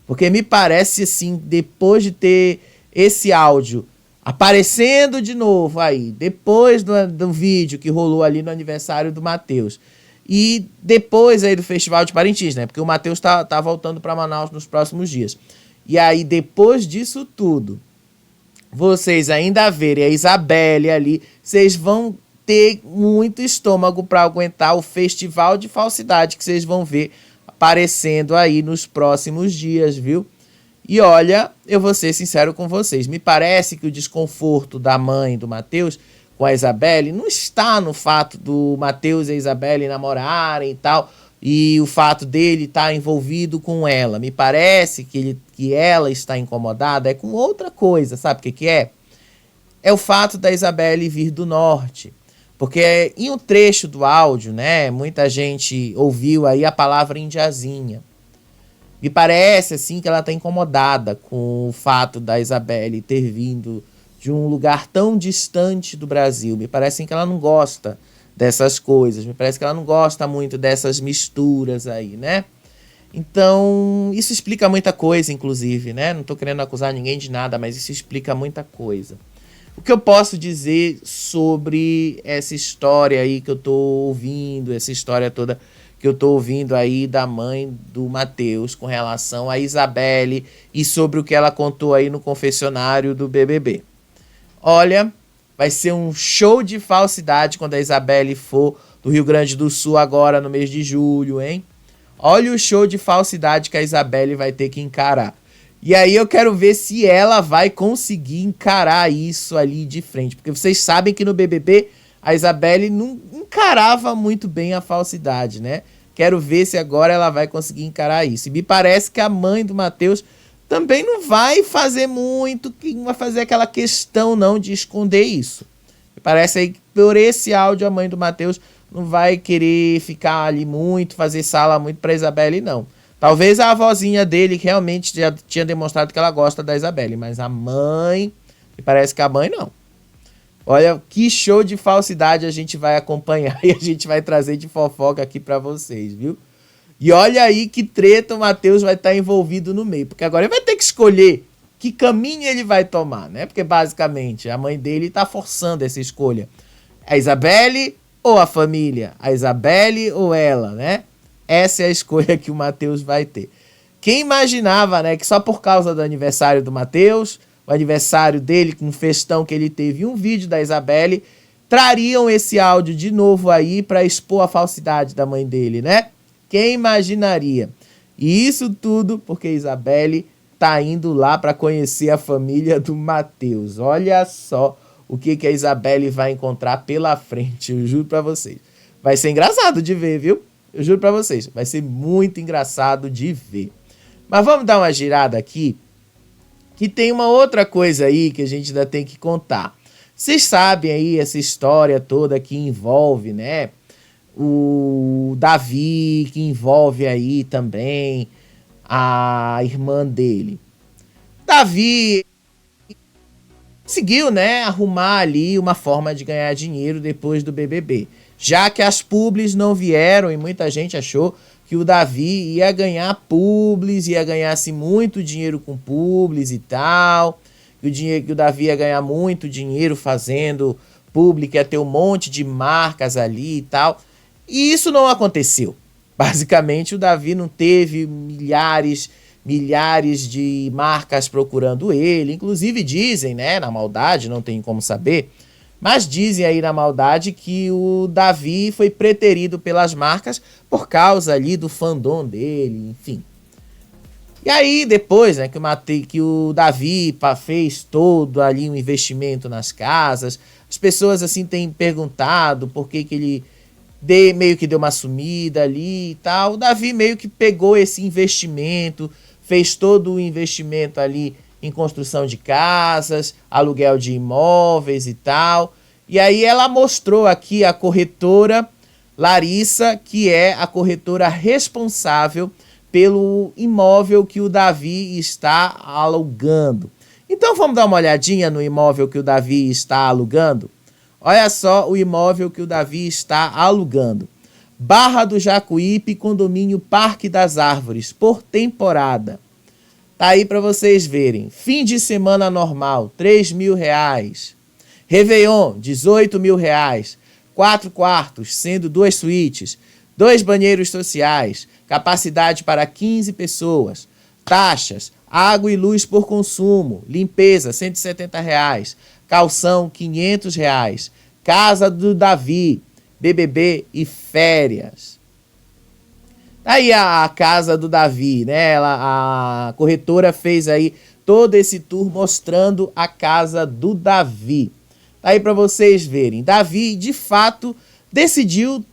Porque me parece assim, depois de ter esse áudio aparecendo de novo aí, depois do vídeo que rolou ali no aniversário do Matheus. E depois aí do Festival de Parintins, né? Porque o Matheus tá voltando para Manaus nos próximos dias. E aí, depois disso tudo, vocês ainda verem a Isabelle ali, vocês vão ter muito estômago para aguentar o festival de falsidade que vocês vão ver aparecendo aí nos próximos dias, viu? E olha, eu vou ser sincero com vocês, me parece que o desconforto da mãe do Matheus com a Isabelle não está no fato do Matheus e a Isabelle namorarem e tal, e o fato dele estar envolvido com ela. Me parece que ela está incomodada com outra coisa, sabe o que é? É o fato da Isabelle vir do norte. Porque em um trecho do áudio, né, muita gente ouviu aí a palavra indiazinha. Me parece, assim, que ela está incomodada com o fato da Isabelle ter vindo de um lugar tão distante do Brasil. Me parece assim, que ela não gosta dessas coisas. Me parece que ela não gosta muito dessas misturas aí, né? Então, isso explica muita coisa, inclusive, né? Não estou querendo acusar ninguém de nada, mas isso explica muita coisa. O que eu posso dizer sobre essa história aí que eu tô ouvindo, essa história toda que eu tô ouvindo aí da mãe do Matheus com relação a Isabelle e sobre o que ela contou aí no confessionário do BBB. Olha, vai ser um show de falsidade quando a Isabelle for do Rio Grande do Sul agora no mês de julho, hein? Olha o show de falsidade que a Isabelle vai ter que encarar. E aí eu quero ver se ela vai conseguir encarar isso ali de frente. Porque vocês sabem que no BBB a Isabelle não encarava muito bem a falsidade, né? Quero ver se agora ela vai conseguir encarar isso. E me parece que a mãe do Matheus também não vai fazer muito, não vai fazer aquela questão não de esconder isso. Me parece aí que por esse áudio a mãe do Matheus não vai querer ficar ali muito, fazer sala muito pra Isabelle, não. Talvez a avózinha dele que realmente já tinha demonstrado que ela gosta da Isabelle, mas a mãe, me parece que a mãe não. Olha que show de falsidade a gente vai acompanhar e a gente vai trazer de fofoca aqui pra vocês, viu? E olha aí que treta o Matheus vai estar envolvido no meio, porque agora ele vai ter que escolher que caminho ele vai tomar, né? Porque basicamente a mãe dele tá forçando essa escolha. A Isabelle ou a família? A Isabelle ou ela, né? Essa é a escolha que o Matheus vai ter. Quem imaginava, né, que só por causa do aniversário do Matheus, o aniversário dele, com um festão que ele teve e um vídeo da Isabelle, trariam esse áudio de novo aí para expor a falsidade da mãe dele, né? Quem imaginaria? E isso tudo porque a Isabelle tá indo lá para conhecer a família do Matheus. Olha só o que a Isabelle vai encontrar pela frente, eu juro para vocês. Vai ser engraçado de ver, viu? Eu juro pra vocês, vai ser muito engraçado de ver. Mas vamos dar uma girada aqui, que tem uma outra coisa aí que a gente ainda tem que contar. Vocês sabem aí essa história toda que envolve, né, o Davi, que envolve aí também a irmã dele. Davi conseguiu, né, arrumar ali uma forma de ganhar dinheiro depois do BBB. Já que as publis não vieram e muita gente achou que o Davi ia ganhar publis, ia ganhar assim, muito dinheiro com publis e tal, que o Davi ia ganhar muito dinheiro fazendo publi, que ia ter um monte de marcas ali e tal. E isso não aconteceu. Basicamente o Davi não teve milhares de marcas procurando ele. Inclusive dizem, né, na maldade, não tem como saber, mas dizem aí na maldade que o Davi foi preterido pelas marcas por causa ali do fandom dele, enfim. E aí depois, né, que o Davi fez todo ali um investimento nas casas, as pessoas assim têm perguntado por que ele meio que deu uma sumida ali e tal. O Davi meio que pegou esse investimento, fez todo o investimento ali em construção de casas, aluguel de imóveis e tal. E aí ela mostrou aqui a corretora Larissa, que é a corretora responsável pelo imóvel que o Davi está alugando. Então vamos dar uma olhadinha no imóvel que o Davi está alugando? Olha só o imóvel que o Davi está alugando. Barra do Jacuípe, condomínio Parque das Árvores, por temporada. Tá aí para vocês verem. Fim de semana normal, R$3.000. Réveillon, R$18.000. 4 quartos, sendo 2 suítes. 2 banheiros sociais. Capacidade para 15 pessoas. Taxas, água e luz por consumo. Limpeza, R$170. Calção, R$500. Casa do Davi, BBB e férias. Tá aí a casa do Davi, né? A corretora fez aí todo esse tour mostrando a casa do Davi. Tá aí para vocês verem. Davi, de fato, decidiu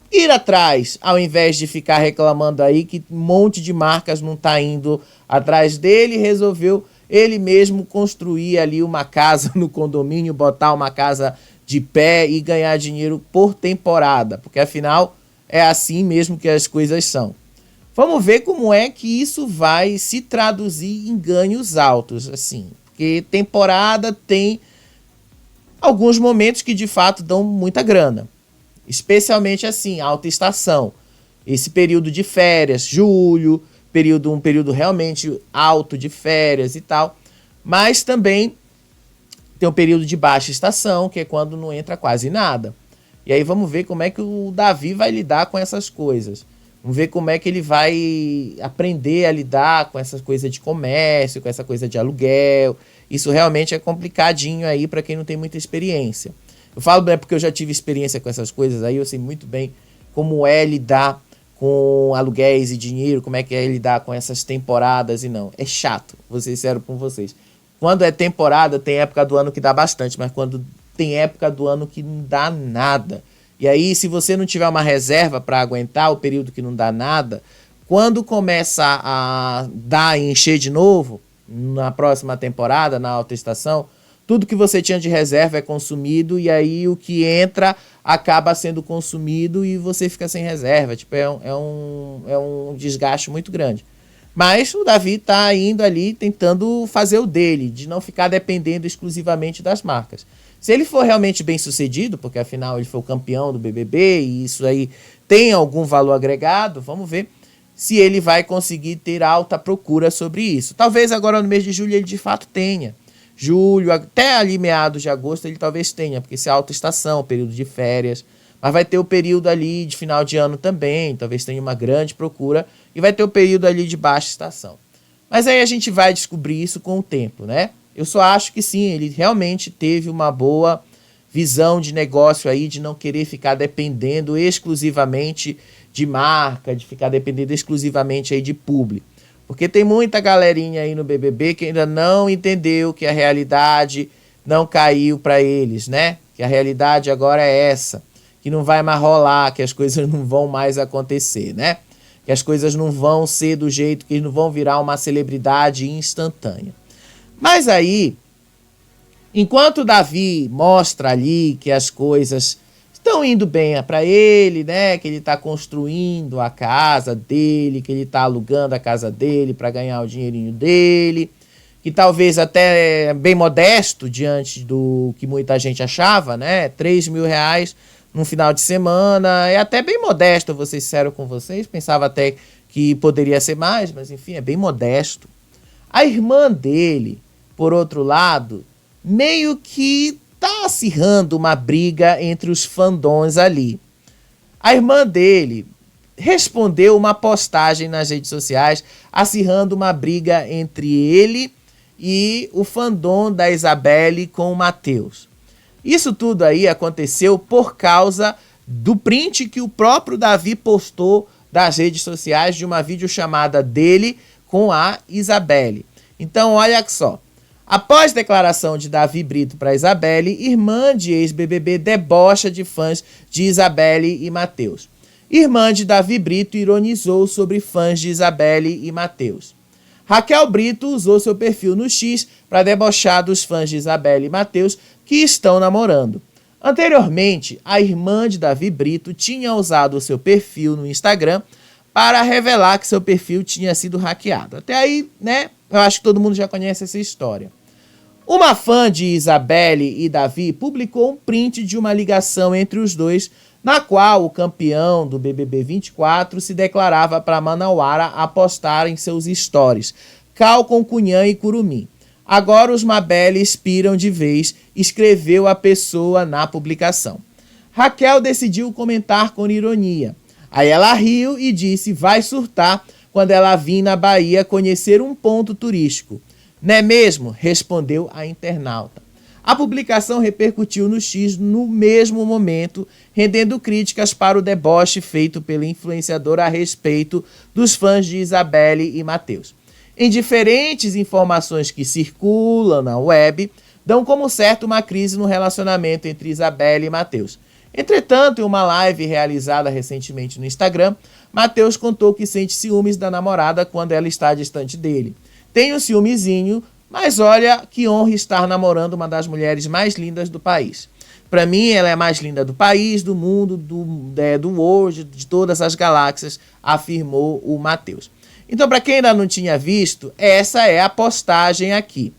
ir atrás, ao invés de ficar reclamando aí que um monte de marcas não tá indo atrás dele, resolveu ele mesmo construir ali uma casa no condomínio, botar uma casa de pé e ganhar dinheiro por temporada, porque afinal é assim mesmo que as coisas são. Vamos ver como é que isso vai se traduzir em ganhos altos, assim, porque temporada tem alguns momentos que de fato dão muita grana, especialmente assim, alta estação, esse período de férias, julho, um período realmente alto de férias e tal, mas também tem um período de baixa estação, que é quando não entra quase nada. E aí vamos ver como é que o Davi vai lidar com essas coisas. Vamos ver como é que ele vai aprender a lidar com essa coisa de comércio, com essa coisa de aluguel. Isso realmente é complicadinho aí para quem não tem muita experiência. Eu falo porque eu já tive experiência com essas coisas aí, eu sei muito bem como é lidar com aluguéis e dinheiro, como é que é lidar com essas temporadas e não. É chato, vou ser sincero com vocês. Quando é temporada, tem época do ano que dá bastante, mas quando tem época do ano que não dá nada. E aí, se você não tiver uma reserva para aguentar o período que não dá nada, quando começa a dar e encher de novo, na próxima temporada, na alta estação, tudo que você tinha de reserva é consumido e aí o que entra acaba sendo consumido e você fica sem reserva. Tipo, é um desgaste muito grande. Mas o Davi está indo ali tentando fazer o dele, de não ficar dependendo exclusivamente das marcas. Se ele for realmente bem sucedido, porque afinal ele foi o campeão do BBB e isso aí tem algum valor agregado, vamos ver se ele vai conseguir ter alta procura sobre isso. Talvez agora no mês de julho ele de fato tenha. Julho, até ali meados de agosto ele talvez tenha, porque isso é alta estação, período de férias. Mas vai ter o período ali de final de ano também, talvez tenha uma grande procura. E vai ter o período ali de baixa estação. Mas aí a gente vai descobrir isso com o tempo, né? Eu só acho que sim, ele realmente teve uma boa visão de negócio aí, de não querer ficar dependendo exclusivamente de marca, de ficar dependendo exclusivamente aí de publi. Porque tem muita galerinha aí no BBB que ainda não entendeu que a realidade não caiu para eles, né? Que a realidade agora é essa, que não vai mais rolar, que as coisas não vão mais acontecer, né? Que as coisas não vão ser do jeito que eles não vão virar uma celebridade instantânea. Mas aí, enquanto o Davi mostra ali que as coisas estão indo bem para ele, né? Que ele está construindo a casa dele, que ele está alugando a casa dele para ganhar o dinheirinho dele, que talvez até bem modesto diante do que muita gente achava, né? R$3.000 num final de semana, é até bem modesto, vou ser sincero com vocês, pensava até que poderia ser mais, mas enfim, é bem modesto. A irmã dele, por outro lado, meio que tá acirrando uma briga entre os fandons ali. A irmã dele respondeu uma postagem nas redes sociais acirrando uma briga entre ele e o fandom da Isabelle com o Matheus. Isso tudo aí aconteceu por causa do print que o próprio Davi postou das redes sociais de uma videochamada dele com a Isabelle. Então, olha só. Após declaração de Davi Brito para Isabelle, irmã de ex-BBB debocha de fãs de Isabelle e Matheus. Irmã de Davi Brito ironizou sobre fãs de Isabelle e Matheus. Raquel Brito usou seu perfil no X para debochar dos fãs de Isabelle e Matheus que estão namorando. Anteriormente, a irmã de Davi Brito tinha usado o seu perfil no Instagram para revelar que seu perfil tinha sido hackeado. Até aí, né, eu acho que todo mundo já conhece essa história. Uma fã de Isabelle e Davi publicou um print de uma ligação entre os dois, na qual o campeão do BBB 24 se declarava para Manauara apostar em seus stories: cal com cunhã e curumim. Agora os Mabel expiram de vez, escreveu a pessoa na publicação. Raquel decidiu comentar com ironia. Aí ela riu e disse, vai surtar quando ela vir na Bahia conhecer um ponto turístico. Não é mesmo? Respondeu a internauta. A publicação repercutiu no X no mesmo momento, rendendo críticas para o deboche feito pelo influenciador a respeito dos fãs de Isabelle e Matheus. Em diferentes informações que circulam na web, dão como certo uma crise no relacionamento entre Isabelle e Matheus. Entretanto, em uma live realizada recentemente no Instagram, Matheus contou que sente ciúmes da namorada quando ela está distante dele. Tem um ciúmezinho, mas olha que honra estar namorando uma das mulheres mais lindas do país. Para mim, ela é a mais linda do país, do mundo, do world, de todas as galáxias, afirmou o Matheus. Então, para quem ainda não tinha visto, essa é a postagem aqui,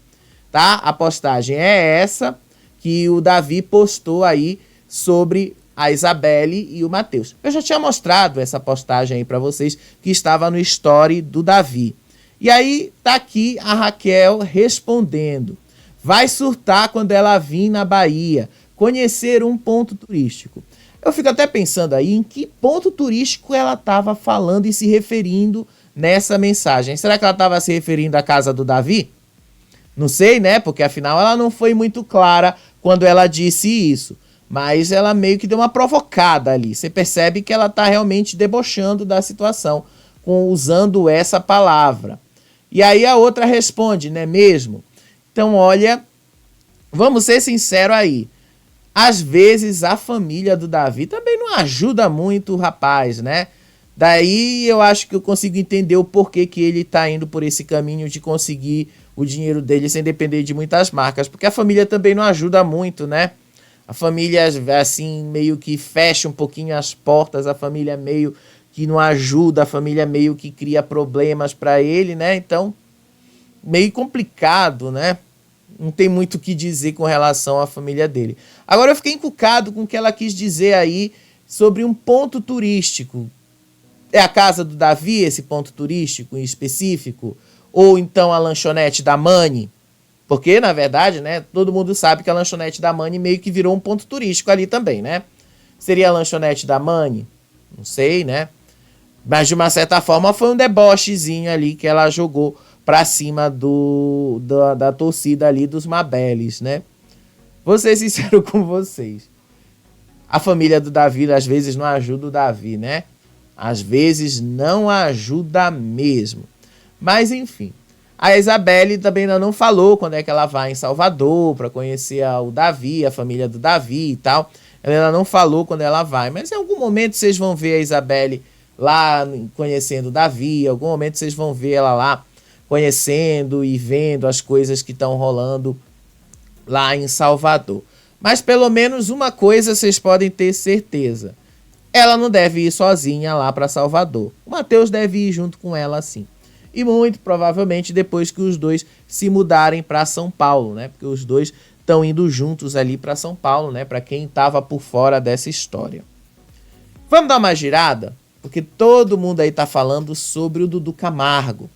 tá? A postagem é essa que o Davi postou aí sobre a Isabelle e o Matheus. Eu já tinha mostrado essa postagem aí para vocês, que estava no story do Davi. E aí tá aqui a Raquel respondendo. Vai surtar quando ela vir na Bahia, conhecer um ponto turístico. Eu fico até pensando aí em que ponto turístico ela estava falando e se referindo nessa mensagem. Será que ela estava se referindo à casa do Davi? Não sei, né? Porque afinal ela não foi muito clara quando ela disse isso. Mas ela meio que deu uma provocada ali. Você percebe que ela está realmente debochando da situação, usando essa palavra. E aí a outra responde, não é mesmo? Então, olha, vamos ser sinceros aí. Às vezes a família do Davi também não ajuda muito o rapaz, né? Daí eu acho que eu consigo entender o porquê que ele tá indo por esse caminho de conseguir o dinheiro dele sem depender de muitas marcas. Porque a família também não ajuda muito, né? A família, assim, meio que fecha um pouquinho as portas, a família meio que não ajuda, a família meio que cria problemas para ele, né? Então, meio complicado, né? Não tem muito o que dizer com relação à família dele. Agora eu fiquei encucado com o que ela quis dizer aí sobre um ponto turístico. É a casa do Davi, esse ponto turístico em específico? Ou então a lanchonete da Mani? Porque, na verdade, né, todo mundo sabe que a lanchonete da Mani meio que virou um ponto turístico ali também, né? Seria a lanchonete da Mani? Não sei, né? Mas, de uma certa forma, foi um debochezinho ali que ela jogou pra cima da torcida ali dos Mabeles, né? Vou ser sincero com vocês. A família do Davi, às vezes, não ajuda o Davi, né? Às vezes, não ajuda mesmo. Mas, enfim. A Isabelle também ainda não falou quando é que ela vai em Salvador para conhecer o Davi, a família do Davi e tal. Ela ainda não falou quando ela vai, mas em algum momento vocês vão ver a Isabelle lá conhecendo o Davi, em algum momento vocês vão ver ela lá conhecendo e vendo as coisas que estão rolando lá em Salvador. Mas pelo menos uma coisa vocês podem ter certeza. Ela não deve ir sozinha lá para Salvador. O Matheus deve ir junto com ela sim. E muito provavelmente depois que os dois se mudarem para São Paulo, né? Porque os dois estão indo juntos ali para São Paulo, né? Para quem estava por fora dessa história. Vamos dar uma girada? Porque todo mundo aí tá falando sobre o Dudu Camargo.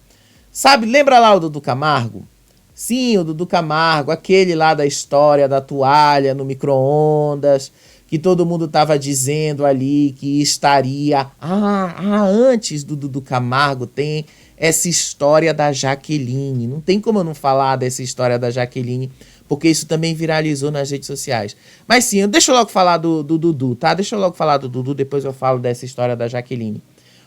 Sabe, lembra lá o Dudu Camargo? Sim, o Dudu Camargo, aquele lá da história da toalha no micro-ondas, que todo mundo tava dizendo ali que estaria... antes do Dudu Camargo tem essa história da Jaqueline. Não tem como eu não falar dessa história da Jaqueline, porque isso também viralizou nas redes sociais. Mas sim, deixa eu logo falar do Dudu, tá? Deixa eu logo falar do Dudu, depois eu falo dessa história da Jaqueline.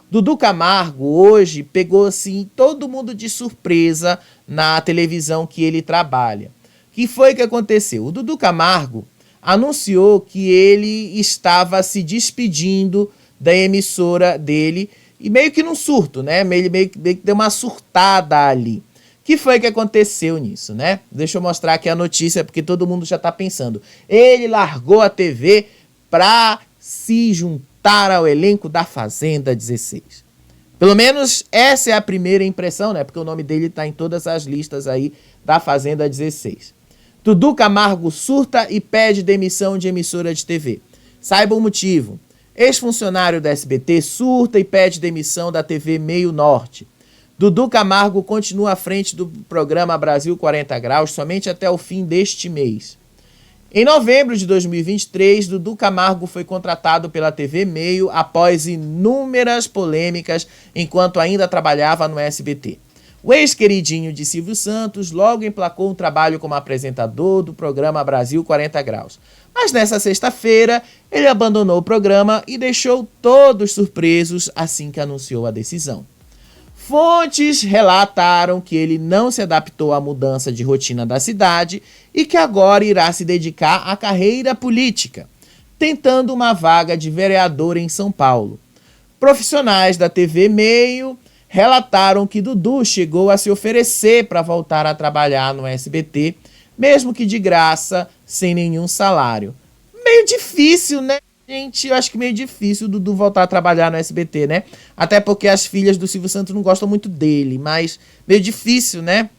Dudu Camargo hoje pegou assim todo mundo de surpresa na televisão que ele trabalha. O que foi que aconteceu? O Dudu Camargo anunciou que ele estava se despedindo da emissora dele, e meio que num surto, né? Meio que deu uma surtada ali. O que foi que aconteceu nisso, né? Deixa eu mostrar aqui a notícia, porque todo mundo já tá pensando. Ele largou a TV pra se juntar ao elenco da Fazenda 16. Pelo menos essa é a primeira impressão, né? Porque o nome dele tá em todas as listas aí da Fazenda 16. Dudu Camargo surta e pede demissão de emissora de TV. Saiba o motivo. Ex-funcionário da SBT surta e pede demissão da TV Meio Norte. Dudu Camargo continua à frente do programa Brasil 40 Graus somente até o fim deste mês. Em novembro de 2023, Dudu Camargo foi contratado pela TV Meio após inúmeras polêmicas enquanto ainda trabalhava no SBT. O ex-queridinho de Silvio Santos logo emplacou um trabalho como apresentador do programa Brasil 40 Graus. Mas nessa sexta-feira, ele abandonou o programa e deixou todos surpresos assim que anunciou a decisão. Fontes relataram que ele não se adaptou à mudança de rotina da cidade e que agora irá se dedicar à carreira política, tentando uma vaga de vereador em São Paulo. Profissionais da TV Meio relataram que Dudu chegou a se oferecer para voltar a trabalhar no SBT, mesmo que de graça, sem nenhum salário. Meio difícil, né? Gente, eu acho que meio difícil o Dudu voltar a trabalhar no SBT, né? Até porque as filhas do Silvio Santos não gostam muito dele, mas meio difícil, né?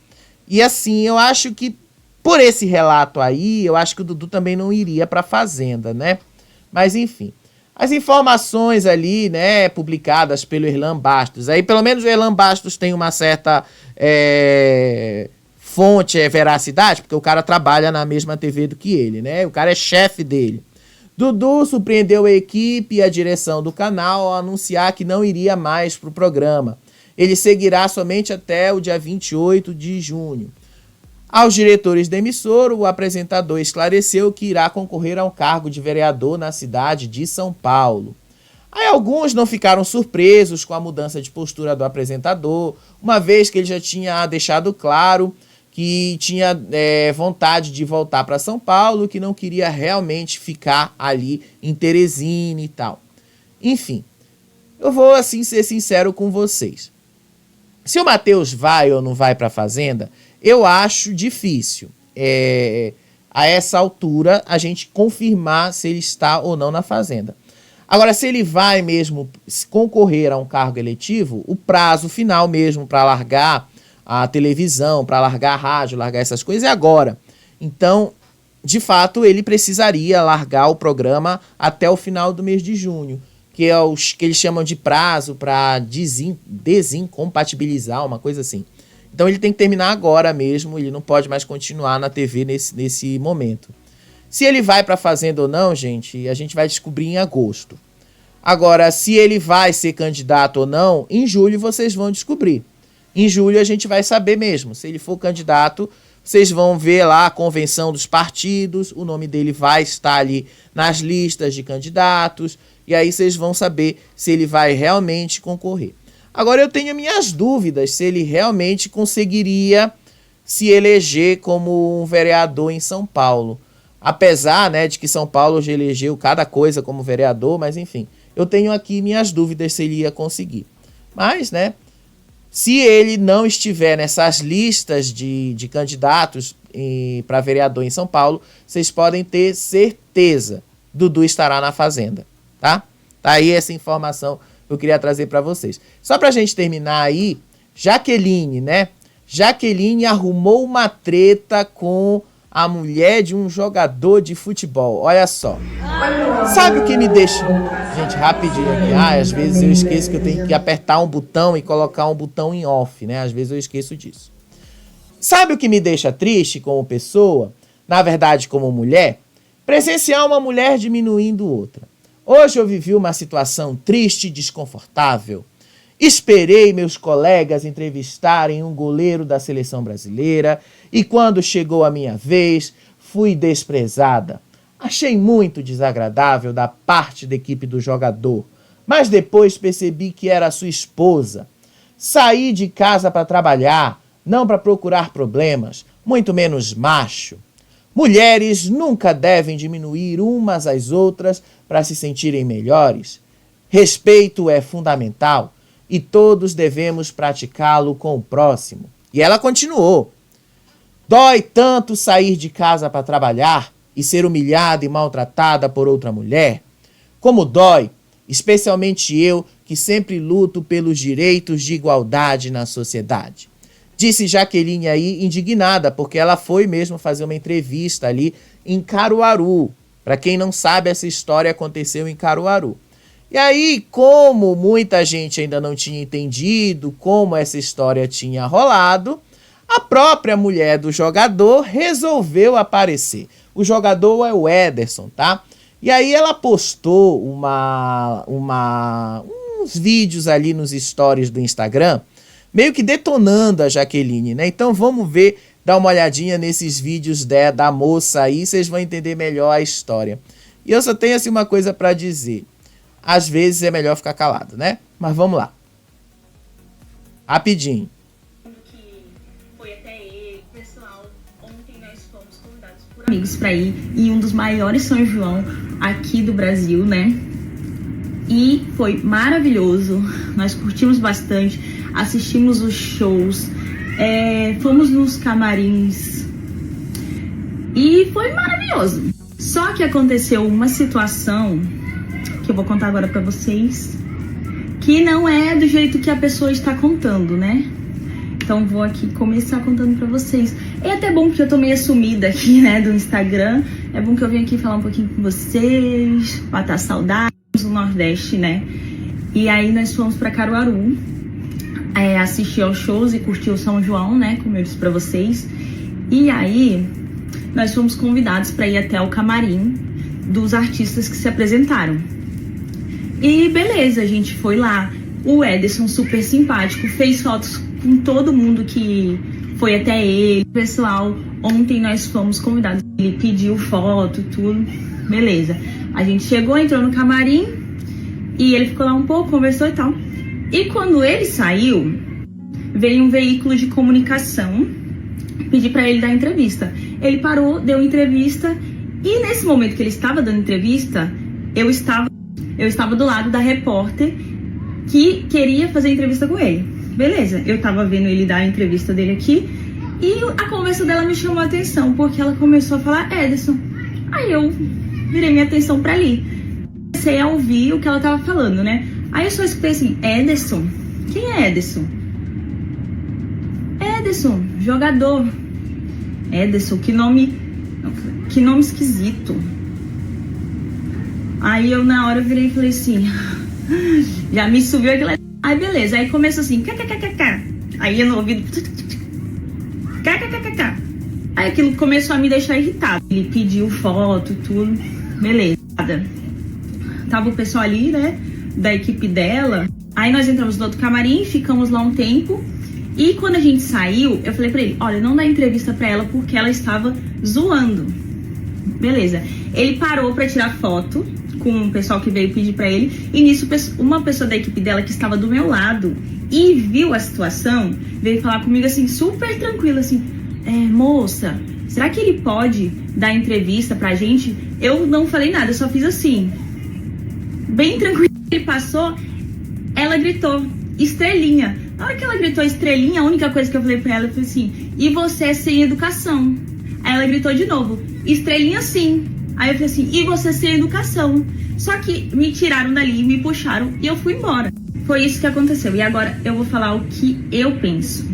E assim, eu acho que por esse relato aí, eu acho que o Dudu também não iria pra Fazenda, né? Mas enfim, as informações ali, né, publicadas pelo Erlan Bastos, aí pelo menos o Erlan Bastos tem uma certa fonte, veracidade, porque o cara trabalha na mesma TV do que ele, né? O cara é chefe dele. Dudu surpreendeu a equipe e a direção do canal ao anunciar que não iria mais para o programa. Ele seguirá somente até o dia 28 de junho. Aos diretores da emissora, o apresentador esclareceu que irá concorrer a um cargo de vereador na cidade de São Paulo. Aí alguns não ficaram surpresos com a mudança de postura do apresentador, uma vez que ele já tinha deixado claro que tinha vontade de voltar para São Paulo, que não queria realmente ficar ali em Teresina e tal. Enfim, eu vou assim ser sincero com vocês. Se o Matheus vai ou não vai para a Fazenda, eu acho difícil, a essa altura, a gente confirmar se ele está ou não na Fazenda. Agora, se ele vai mesmo concorrer a um cargo eletivo, o prazo final mesmo para largar a televisão, para largar a rádio, largar essas coisas, é agora. Então, de fato, ele precisaria largar o programa até o final do mês de junho, que é os que eles chamam de prazo para desincompatibilizar, uma coisa assim. Então ele tem que terminar agora mesmo, ele não pode mais continuar na TV nesse momento. Se ele vai para a Fazenda ou não, gente, a gente vai descobrir em agosto. Agora, se ele vai ser candidato ou não, em julho vocês vão descobrir. Em julho a gente vai saber mesmo. Se ele for candidato, vocês vão ver lá a convenção dos partidos, o nome dele vai estar ali nas listas de candidatos, e aí vocês vão saber se ele vai realmente concorrer. Agora eu tenho minhas dúvidas se ele realmente conseguiria se eleger como um vereador em São Paulo. Apesar, né, de que São Paulo já elegeu cada coisa como vereador, mas enfim, eu tenho aqui minhas dúvidas se ele ia conseguir. Mas, né, se ele não estiver nessas listas de candidatos para vereador em São Paulo, vocês podem ter certeza, Dudu estará na Fazenda, tá? Tá aí essa informação que eu queria trazer para vocês. Só pra gente terminar aí, Jaqueline, né? Jaqueline arrumou uma treta com a mulher de um jogador de futebol. Olha só. Sabe o que me deixa... Gente, rapidinho aqui. Às vezes eu esqueço que eu tenho que apertar um botão e colocar um botão em off, né? Às vezes eu esqueço disso. Sabe o que me deixa triste como pessoa? Na verdade, como mulher? Presenciar uma mulher diminuindo outra. Hoje eu vivi uma situação triste e desconfortável. Esperei meus colegas entrevistarem um goleiro da seleção brasileira e quando chegou a minha vez, fui desprezada. Achei muito desagradável da parte da equipe do jogador, mas depois percebi que era sua esposa. Saí de casa para trabalhar, não para procurar problemas, muito menos macho. Mulheres nunca devem diminuir umas às outras para se sentirem melhores. Respeito é fundamental e todos devemos praticá-lo com o próximo. E ela continuou. Dói tanto sair de casa para trabalhar e ser humilhada e maltratada por outra mulher? Como dói, especialmente eu, que sempre luto pelos direitos de igualdade na sociedade. Disse Jaqueline aí, indignada, porque ela foi mesmo fazer uma entrevista ali em Caruaru. Para quem não sabe, essa história aconteceu em Caruaru. E aí, como muita gente ainda não tinha entendido como essa história tinha rolado, a própria mulher do jogador resolveu aparecer. O jogador é o Ederson, tá? E aí ela postou uns vídeos ali nos stories do Instagram, meio que detonando a Jaqueline, né? Então vamos ver, dar uma olhadinha nesses vídeos da moça aí, vocês vão entender melhor a história. E eu só tenho assim uma coisa pra dizer. Às vezes é melhor ficar calado, né? Mas vamos lá. Rapidinho. Foi até ele, pessoal. Ontem nós fomos convidados por amigos para ir em um dos maiores São João aqui do Brasil, né? E foi maravilhoso. Nós curtimos bastante, assistimos os shows, fomos nos camarins e foi maravilhoso. Só que aconteceu uma situação que eu vou contar agora pra vocês, que não é do jeito que a pessoa está contando, né? Então vou aqui começar contando pra vocês. É até bom que eu tô meio sumida aqui, né, do Instagram. É bom que eu venho aqui falar um pouquinho com vocês, matar saudades do Nordeste, né? E aí nós fomos pra Caruaru, assistir aos shows e curtir o São João, né, como eu disse pra vocês. E aí nós fomos convidados pra ir até o camarim dos artistas que se apresentaram. E beleza, a gente foi lá. O Ederson, super simpático, fez fotos com todo mundo que foi até ele. Pessoal, ontem nós fomos convidados. Ele pediu foto, tudo. Beleza. A gente chegou, entrou no camarim e ele ficou lá um pouco, conversou e tal. E quando ele saiu, veio um veículo de comunicação pedir pra ele dar entrevista. Ele parou, deu entrevista e nesse momento que ele estava dando entrevista, eu estava do lado da repórter que queria fazer entrevista com ele. Beleza, eu tava vendo ele dar a entrevista dele aqui e a conversa dela me chamou a atenção, porque ela começou a falar Ederson. Aí eu virei minha atenção pra ali. Comecei a ouvir o que ela tava falando, né? Aí eu só escutei assim, Ederson? Quem é Ederson? Ederson, jogador. Ederson, que nome esquisito. Aí eu na hora virei e falei assim, já me subiu aquela... Aí beleza, aí começou assim, kkkk. Aí no ouvido, kkkk. Aí aquilo começou a me deixar irritado. Ele pediu foto, tudo, beleza. Tava o pessoal ali, né, da equipe dela. Aí nós entramos no outro camarim, ficamos lá um tempo. E quando a gente saiu, eu falei pra ele, olha, não dá entrevista pra ela porque ela estava zoando. Beleza. Ele parou pra tirar foto com o pessoal que veio pedir pra ele. E nisso, uma pessoa da equipe dela que estava do meu lado e viu a situação, veio falar comigo assim, super tranquila, assim, moça, será que ele pode dar entrevista pra gente? Eu não falei nada, eu só fiz assim, bem tranquilo. Ele passou, ela gritou, estrelinha. Na hora que ela gritou estrelinha, a única coisa que eu falei pra ela foi assim, e você é sem educação? Aí ela gritou de novo, estrelinha sim. Aí eu falei assim, e você sem educação? Só que me tiraram dali, me puxaram e eu fui embora. Foi isso que aconteceu. E agora eu vou falar o que eu penso.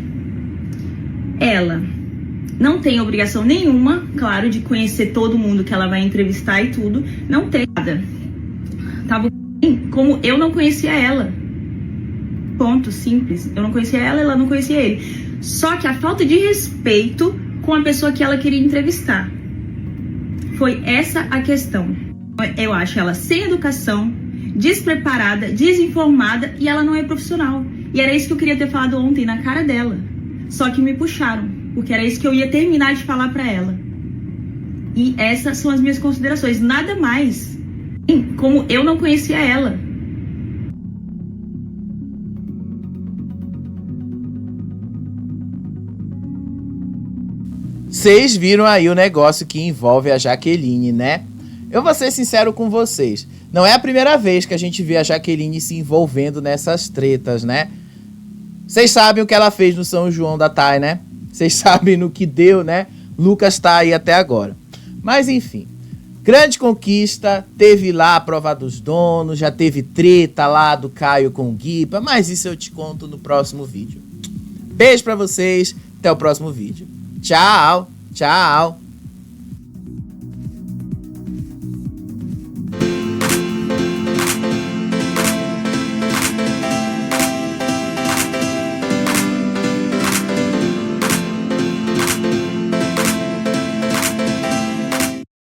Ela não tem obrigação nenhuma, claro, de conhecer todo mundo que ela vai entrevistar e tudo. Não tem nada. Tava como eu não conhecia ela. Ponto, simples. Eu não conhecia ela, ela não conhecia ele. Só que a falta de respeito com a pessoa que ela queria entrevistar. Foi essa a questão. Eu acho ela sem educação, despreparada, desinformada e ela não é profissional. E era isso que eu queria ter falado ontem na cara dela. Só que me puxaram, porque era isso que eu ia terminar de falar pra ela. E essas são as minhas considerações. Nada mais. Como eu não conhecia ela. Vocês viram aí o negócio que envolve a Jaqueline, né? Eu vou ser sincero com vocês. Não é a primeira vez que a gente vê a Jaqueline se envolvendo nessas tretas, né? Vocês sabem o que ela fez no São João da Thay, né? Vocês sabem no que deu, né? Lucas tá aí até agora. Mas enfim, grande conquista. Teve lá a prova dos donos, já teve treta lá do Caio com o Guipa. Mas isso eu te conto no próximo vídeo. Beijo pra vocês, até o próximo vídeo. Tchau, tchau.